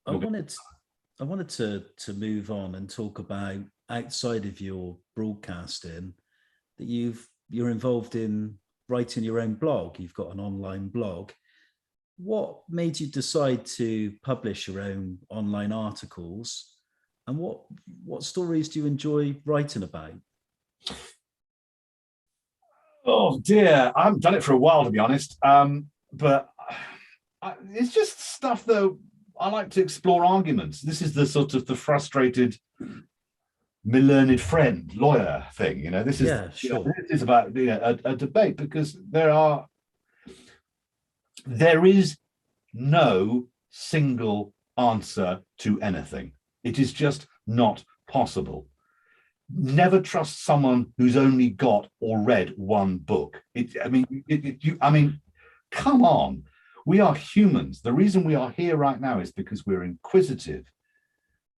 I wanted to move on and talk about, outside of your broadcasting, that you're involved in writing your own blog. You've got an online blog. What made you decide to publish your own online articles, and what stories do you enjoy writing about? Oh dear, I haven't done it for a while, to be honest. But it's just stuff that I like to explore arguments. This is the sort of the frustrated, learned friend, lawyer thing. This is sure. This is about a debate, because there is no single answer to anything. It is just not possible. Never trust someone who's only got or read one book. Come on. We are humans. The reason we are here right now is because we're inquisitive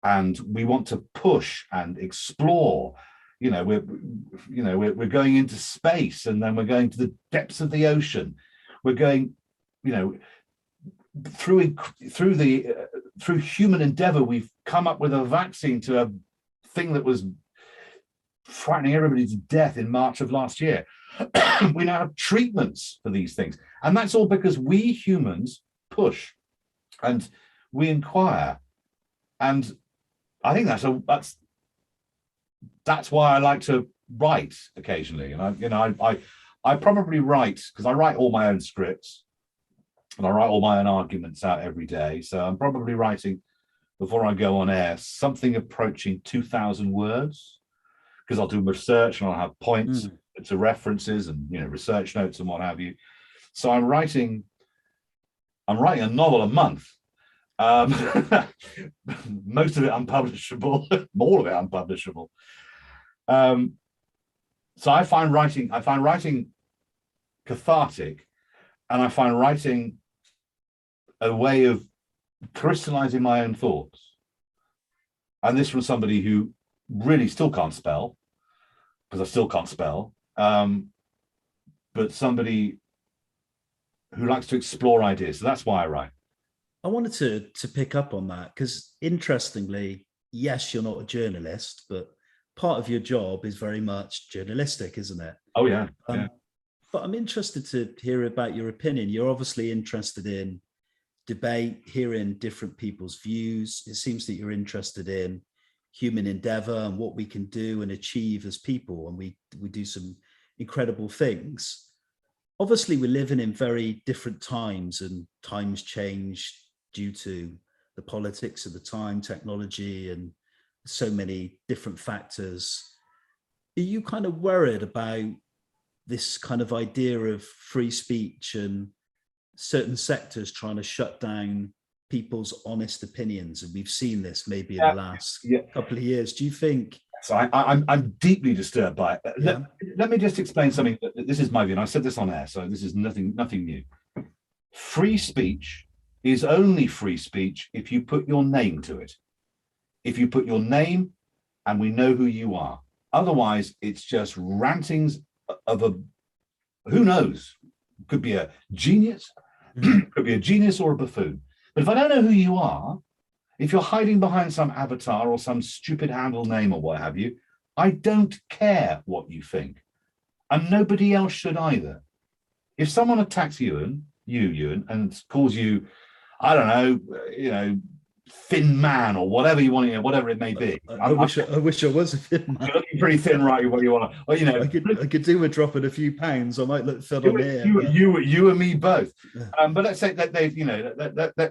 and we want to push and explore. We're going into space, and then we're going to the depths of the ocean. We're going, through human endeavor, we've come up with a vaccine to a thing that was frightening everybody to death in March of last year. We now have treatments for these things, and that's all because we humans push and we inquire. And I think that's why I like to write occasionally. And I probably write, because I write all my own scripts and I write all my own arguments out every day. So I'm probably writing, before I go on air, something approaching 2,000 words, because I'll do research and I'll have points to references and research notes and what have you. So I'm writing a novel a month. Most of it unpublishable, all of it unpublishable. So I find writing cathartic, and I find writing a way of crystallizing my own thoughts. And this from somebody who really still can't spell, because I still can't spell, but somebody who likes to explore ideas. So that's why I write. I wanted to pick up on that, because interestingly, yes, you're not a journalist, but part of your job is very much journalistic, isn't it? Oh, yeah. But I'm interested to hear about your opinion. You're obviously interested in debate, hearing different people's views. It seems that you're interested in human endeavor and what we can do and achieve as people, and we do some incredible things. Obviously, we're living in very different times, and times change due to the politics of the time, technology, and so many different factors. Are you kind of worried about this kind of idea of free speech and certain sectors trying to shut down people's honest opinions? And we've seen this maybe in the last couple of years. Do you think So I'm deeply disturbed by it. Let me just explain something. This is my view, and I said this on air, so this is nothing new. Free speech is only free speech if you put your name to it. If you put your name and we know who you are. Otherwise, it's just rantings of a, who knows, could be a genius, could be a genius or a buffoon. But if I don't know who you are, if you're hiding behind some avatar or some stupid handle name or what have you, I don't care what you think. And nobody else should either. If someone attacks Ewan, and calls you, I don't know, thin man or whatever you want, whatever it may be. I wish I was a thin man. You're looking pretty thin, right? What you want to, well, I could do with dropping a few pounds. I might look thin on here. You and me both. But let's say that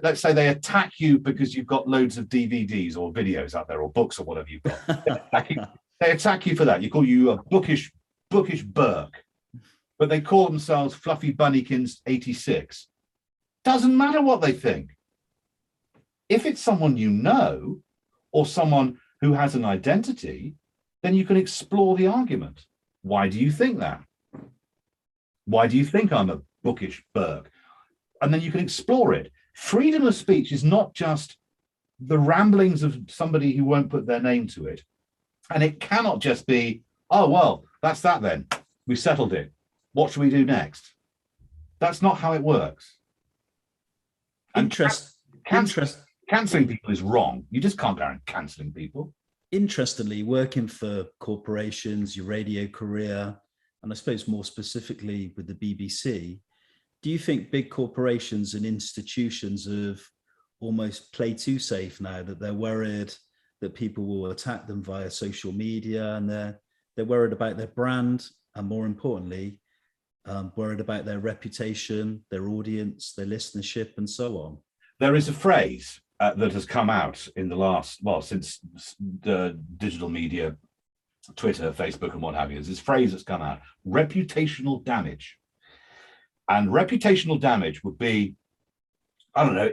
let's say they attack you because you've got loads of DVDs or videos out there or books or whatever you've got. They attack you for that. You call you a bookish Burke, but they call themselves Fluffy Bunnykins 86. Doesn't matter what they think. If it's someone you know or someone who has an identity, then you can explore the argument. Why do you think that? Why do you think I'm a bookish Burke? And then you can explore it. Freedom of speech is not just the ramblings of somebody who won't put their name to it. And it cannot just be, oh, well, that's that then. We settled it. What should we do next? That's not how it works. Cancelling people is wrong. You just can't go around cancelling people. Interestingly, working for corporations, your radio career, and I suppose more specifically with the BBC, do you think big corporations and institutions have almost played too safe now, that they're worried that people will attack them via social media, and they're worried about their brand, and more importantly, worried about their reputation, their audience, their listenership, and so on? There is a phrase that has come out in the last, since the digital media, Twitter, Facebook, and what have you. There's this phrase that's come out: reputational damage. And reputational damage would be, I don't know,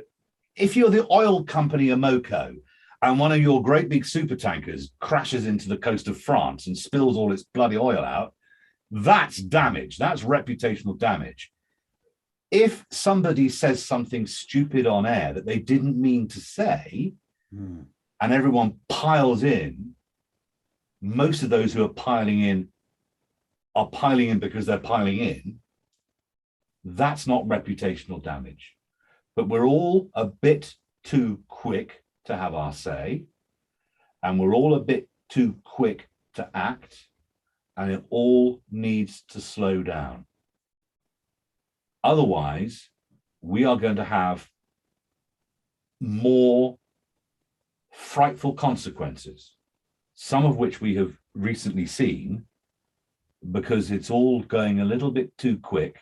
if you're the oil company Amoco and one of your great big super tankers crashes into the coast of France and spills all its bloody oil out, that's damage. That's reputational damage. If somebody says something stupid on air that they didn't mean to say, and everyone piles in, most of those who are piling in because they're piling in, that's not reputational damage. But we're all a bit too quick to have our say, and we're all a bit too quick to act, and it all needs to slow down. Otherwise, we are going to have more frightful consequences, some of which we have recently seen, because it's all going a little bit too quick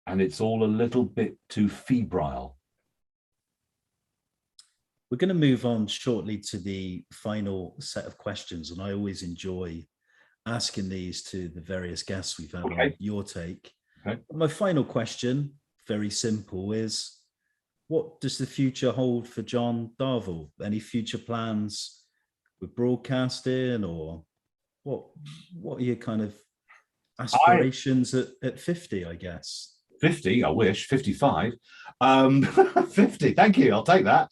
and it's all a little bit too febrile. We're going to move on shortly to the final set of questions, and I always enjoy asking these to the various guests we've had on Your Take. Okay. My final question, very simple, is what does the future hold for John Darvall? Any future plans with broadcasting, or what are your kind of aspirations at 50, I guess? 50, I wish, 55. 50, thank you, I'll take that.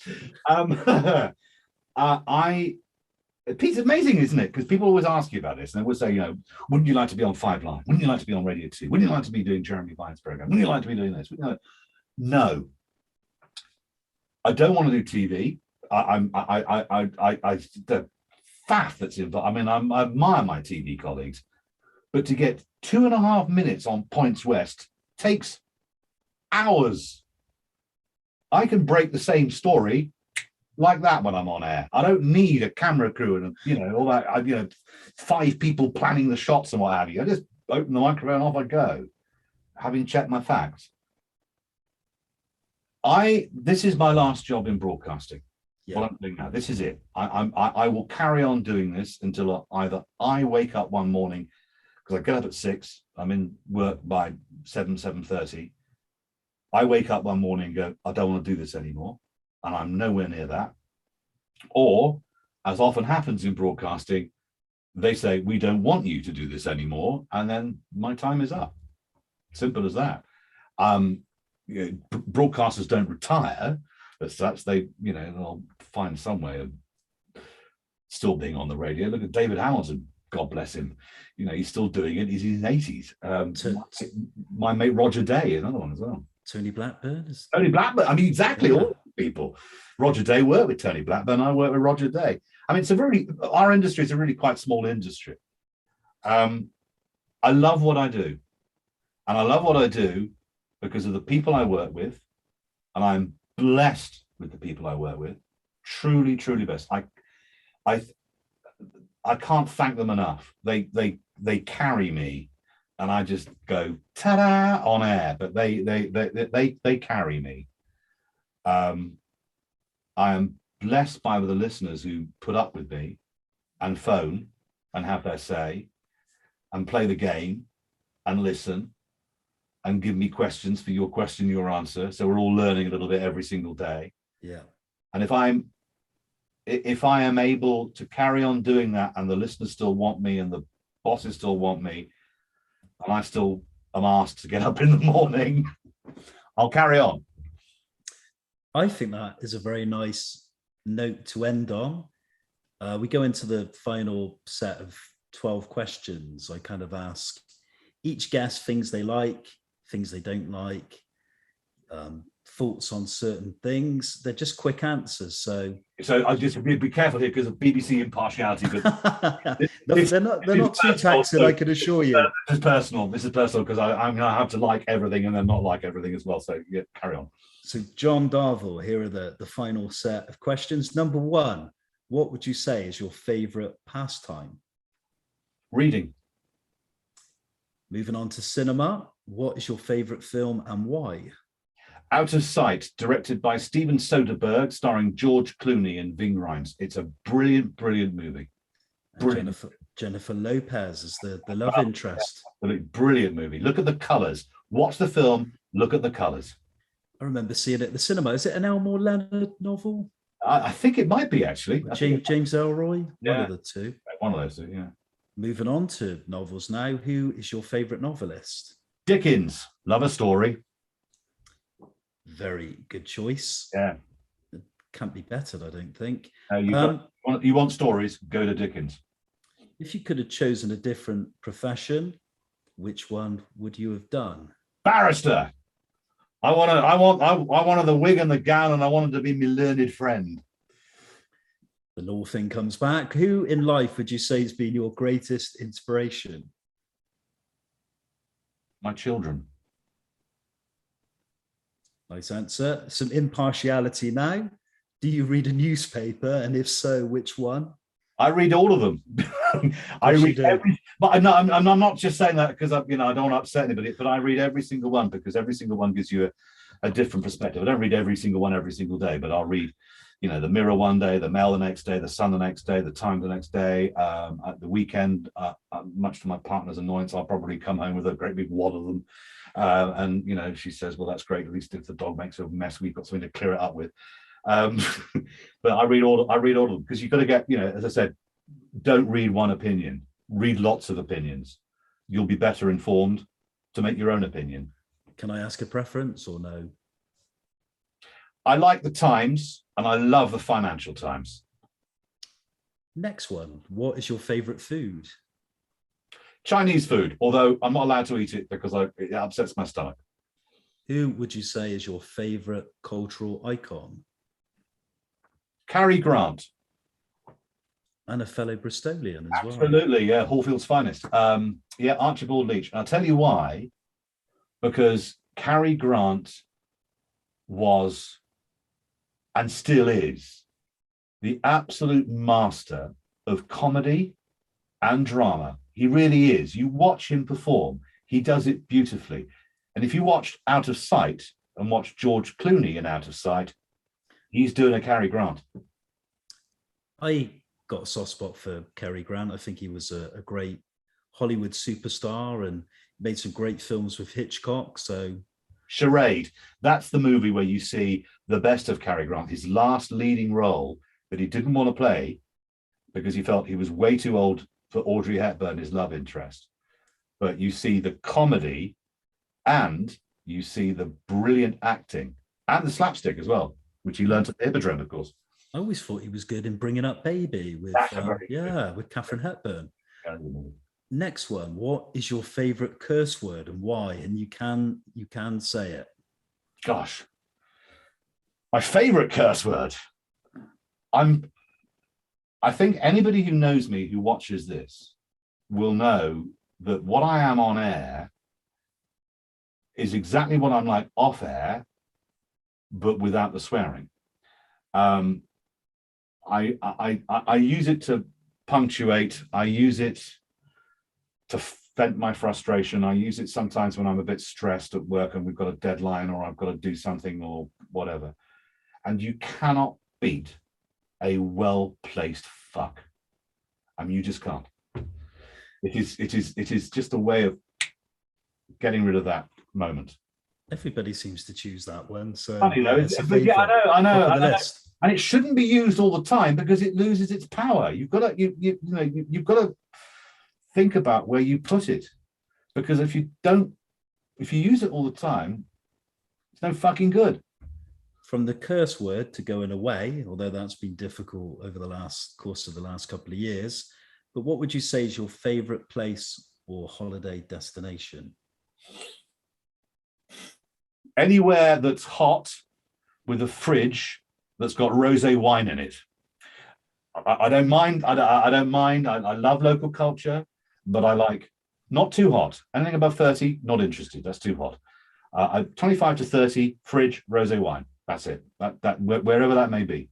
It's amazing, isn't it? Because people always ask you about this, and they would say, wouldn't you like to be on 5 Live? Wouldn't you like to be on Radio 2? Wouldn't you like to be doing Jeremy Vine's program? Wouldn't you like to be doing this? No, I don't want to do TV. The faff that's involved. I mean, I admire my TV colleagues, but to get 2.5 minutes on Points West takes hours. I can break the same story like that when I'm on air. I don't need a camera crew and all that. 5 people planning the shots and what have you. I just open the microphone, off I go, having checked my facts. This is my last job in broadcasting. Yeah. What I'm doing now, this is it. I will carry on doing this until either I wake up one morning, because I get up at 6. I'm in work by 7:30. I wake up one morning and go, I don't want to do this anymore, and I'm nowhere near that. Or, as often happens in broadcasting, they say, we don't want you to do this anymore, and then my time is up. Simple as that. Broadcasters don't retire as such. They'll find some way of still being on the radio. Look at David Hamilton, God bless him. He's still doing it. He's in his 80s. My mate Roger Day, another one as well. Tony Blackburn. Tony Blackburn. I mean, exactly. All people. Roger Day worked with Tony Blackburn. I worked with Roger Day. I mean, our industry is a really quite small industry. I love what I do. And I love what I do because of the people I work with. And I'm blessed with the people I work with. Truly, truly blessed. I can't thank them enough. They carry me, and I just go ta-da on air. But they carry me. I am blessed by the listeners who put up with me, and phone, and have their say, and play the game, and listen, and give me questions for your question, your answer. So we're all learning a little bit every single day. Yeah. And if I am able to carry on doing that, and the listeners still want me, and the bosses still want me, and I still am asked to get up in the morning, I'll carry on. I think that is a very nice note to end on. We go into the final set of 12 questions. I kind of ask each guest things they like, things they don't like, thoughts on certain things. They're just quick answers. So I just be careful here because of BBC impartiality. But they're not too taxing, I can assure you. This is personal because I'm going to have to like everything and then not like everything as well. So yeah, carry on. So John Darvall, here are the final set of questions. Number 1, what would you say is your favourite pastime? Reading. Moving on to cinema, what is your favourite film and why? Out of Sight, directed by Steven Soderbergh, starring George Clooney and Ving Rhames. It's a brilliant, brilliant movie. Brilliant. Jennifer Lopez is the love interest. Brilliant movie. Look at the colours. Watch the film. Look at the colours. I remember seeing it at the cinema. Is it an Elmore Leonard novel? I think it might be, actually. James Elroy? Yeah. One of the two. One of those two, yeah. Moving on to novels now. Who is your favourite novelist? Dickens. Love a story. Very good choice. Yeah. It can't be bettered, I don't think. You want stories, go to Dickens. If you could have chosen a different profession, which one would you have done? Barrister. I wanted the wig and the gown, and I wanted to be my learned friend. The law thing comes back. Who in life would you say has been your greatest inspiration? My children. Nice answer. Some impartiality now. Do you read a newspaper? And if so, which one? I read all of them. I read every, but I'm not just saying that because I don't want to upset anybody, but I read every single one because every single one gives you a different perspective. I don't read every single one every single day, but I'll read, the Mirror one day, the Mail the next day, the Sun the next day, the Time the next day. At the weekend, much to my partner's annoyance, I'll probably come home with a great big wad of them. And she says, well, that's great. At least if the dog makes a mess, we've got something to clear it up with. But I read all of them because you've got to get, as I said, don't read one opinion, read lots of opinions. You'll be better informed to make your own opinion. Can I ask a preference or no? I like the Times and I love the Financial Times. Next one. What is your favorite food? Chinese food, although I'm not allowed to eat it because it upsets my stomach. Who would you say is your favorite cultural icon? Cary Grant. And a fellow Bristolian as well. Absolutely, yeah, Hallfield's finest. Archibald Leach. And I'll tell you why. Because Cary Grant was, and still is, the absolute master of comedy and drama. He really is. You watch him perform, he does it beautifully. And if you watched Out of Sight and watch George Clooney in Out of Sight, he's doing a Cary Grant. I got a soft spot for Cary Grant. I think he was a great Hollywood superstar and made some great films with Hitchcock. So Charade, that's the movie where you see the best of Cary Grant, his last leading role that he didn't want to play because he felt he was way too old for Audrey Hepburn, his love interest, but you see the comedy and you see the brilliant acting and the slapstick as well, which he learned at the Hippodrome, of course. I always thought he was good in Bringing Up Baby with with Catherine Hepburn. Next one, what is your favorite curse word and why? And you can say it. Gosh, my favorite curse word. I think anybody who knows me who watches this will know that what I am on air is exactly what I'm like off air, but without the swearing. I use it to punctuate. I use it to vent my frustration. I use it sometimes when I'm a bit stressed at work and we've got a deadline or I've got to do something or whatever. And you cannot beat a well-placed fuck. I mean, you just can't. It is just a way of getting rid of that moment. Everybody seems to choose that one. So funny though, I know. And it shouldn't be used all the time because it loses its power. You've got to think about where you put it, because if you use it all the time, it's no fucking good. From the curse word to going away, although that's been difficult over the course of the last couple of years, but what would you say is your favorite place or holiday destination? Anywhere that's hot with a fridge that's got rosé wine in it. I don't mind. I don't mind. I love local culture, but I like not too hot. Anything above 30, not interested. That's too hot. 25 to 30, fridge, rosé wine. That's it. That wherever that may be.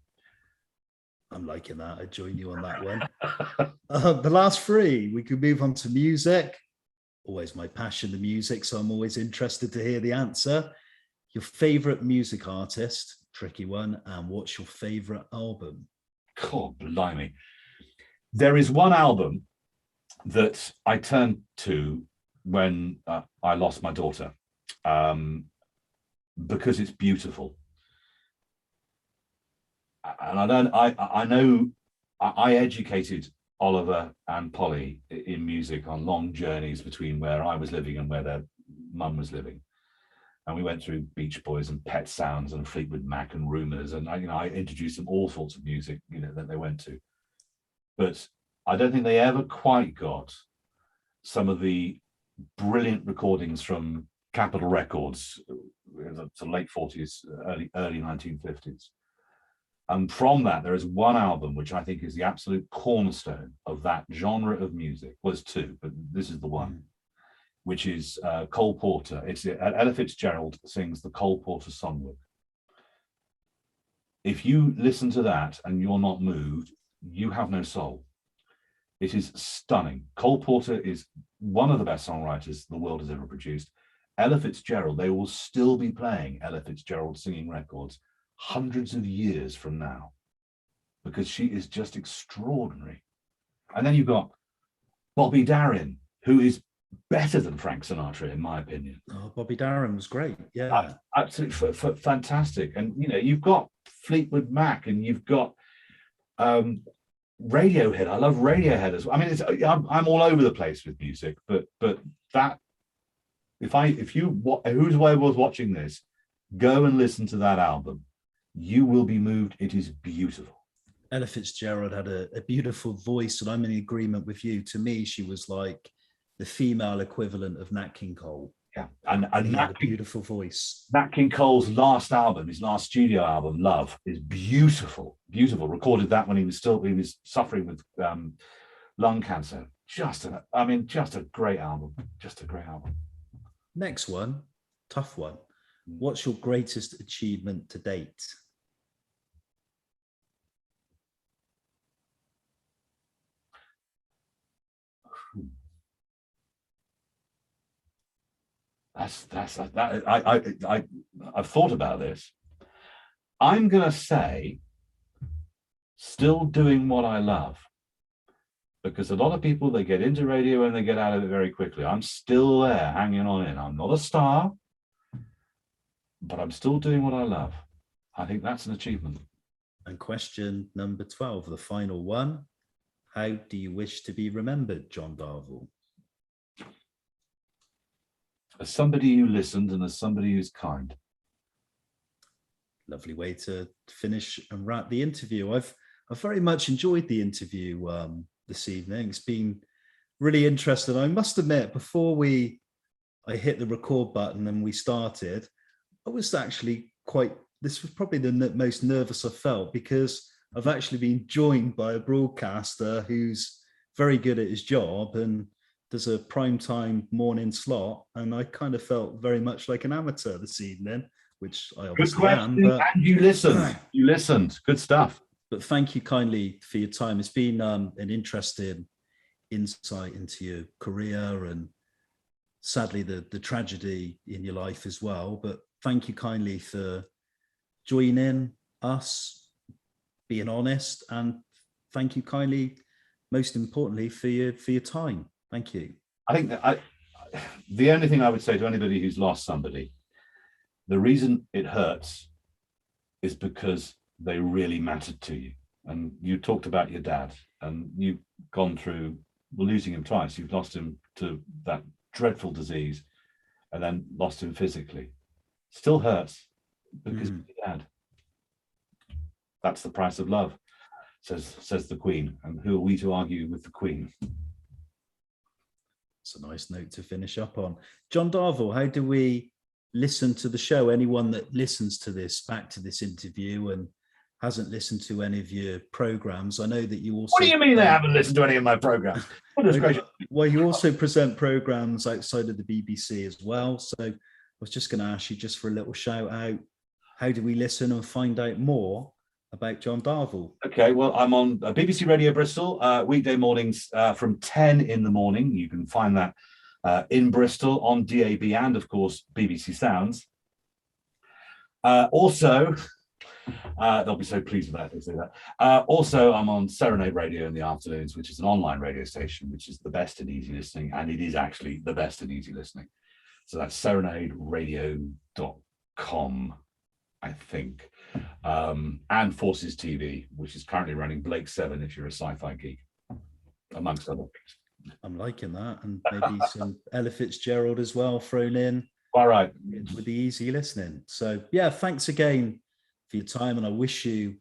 I'm liking that. I join you on that one. The last three, we could move on to music. Always my passion, the music. So I'm always interested to hear the answer. Your favorite music artist, tricky one, and what's your favorite album? God, blimey. There is one album that I turned to when I lost my daughter, because it's beautiful. And I educated Oliver and Polly in music on long journeys between where I was living and where their mum was living. And we went through Beach Boys and Pet Sounds and Fleetwood Mac and Rumours, and I introduced them all sorts of music, that they went to. But I don't think they ever quite got some of the brilliant recordings from Capitol Records, the late 40s, early 1950s. And from that, there is one album which I think is the absolute cornerstone of that genre of music. Well, there's two, but this is the one, which is Cole Porter. It's Ella Fitzgerald sings the Cole Porter Songbook. If you listen to that and you're not moved, you have no soul. It is stunning. Cole Porter is one of the best songwriters the world has ever produced. Ella Fitzgerald, they will still be playing Ella Fitzgerald singing records hundreds of years from now, because she is just extraordinary. And then you've got Bobby Darin, who is better than Frank Sinatra, in my opinion. Oh, Bobby Darin was great. Yeah, absolutely fantastic. And you've got Fleetwood Mac, and you've got Radiohead. I love Radiohead as well. I mean, I'm all over the place with music, but that if you whoever was watching this, go and listen to that album. You will be moved. It is beautiful. Ella Fitzgerald had a beautiful voice, and I'm in agreement with you. To me, she was like the female equivalent of Nat King Cole. Yeah, and Nat, a beautiful voice. Nat King Cole's last album, his last studio album, Love, is beautiful. Beautiful. Recorded that when he was suffering with lung cancer. Just a great album. Just a great album. Next one, tough one. What's your greatest achievement to date? I've thought about this. I'm gonna say still doing what I love, because a lot of people, they get into radio and they get out of it very quickly. I'm still there, hanging on in. I'm not a star, but I'm still doing what I love. I think that's an achievement. And question number 12, the final one. how do you wish to be remembered, John Darvall? As somebody who listened and as somebody who's kind. Lovely way to finish and wrap the interview. I've very much enjoyed the interview this evening. It's been really interesting. I must admit, before I hit the record button and we started, I was actually this was probably the most nervous I felt, because I've actually been joined by a broadcaster who's very good at his job and does a primetime morning slot. And I kind of felt very much like an amateur this evening, which I obviously am. But, and you listened. You listened. Good stuff. But thank you kindly for your time. It's been an interesting insight into your career and sadly the tragedy in your life as well. But thank you kindly for joining us, being honest, and thank you kindly, most importantly, for your time. Thank you. I think that the only thing I would say to anybody who's lost somebody, the reason it hurts is because they really mattered to you. And you talked about your dad, and you've gone through losing him twice. You've lost him to that dreadful disease and then lost him physically. Still hurts because of your dad. That's the price of love, says the Queen. And who are we to argue with the Queen? It's a nice note to finish up on. John Darvall, how do we listen to the show? Anyone that listens to back to this interview and hasn't listened to any of your programs, I know that you also... What do you mean they haven't listened to any of my programs? Well, you also present programs outside of the BBC as well. So I was just going to ask you just for a little shout out. How do we listen and find out more about John Darvall? Okay, well, I'm on BBC Radio Bristol weekday mornings from 10 in the morning. You can find that in Bristol on DAB and, of course, BBC Sounds. Also, they'll be so pleased with that if they say that. Also, I'm on Serenade Radio in the afternoons, which is an online radio station, which is the best in easy listening, and it is actually the best in easy listening. So that's serenaderadio.com, I think. And Forces TV, which is currently running Blake 7 if you're a sci-fi geek, amongst other things. I'm liking that, and maybe some Ella Fitzgerald as well thrown in. All right. With the easy listening. So yeah, thanks again for your time, and I wish you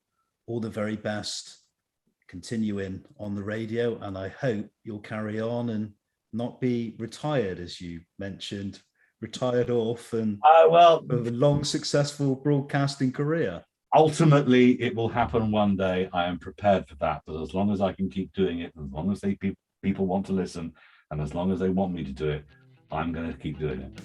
all the very best continuing on the radio, and I hope you'll carry on and not be retired, as you mentioned, retired off and with a long successful broadcasting career. Ultimately, it will happen one day. I am prepared for that, but as long as I can keep doing it, as long as people want to listen, and as long as they want me to do it, I'm going to keep doing it.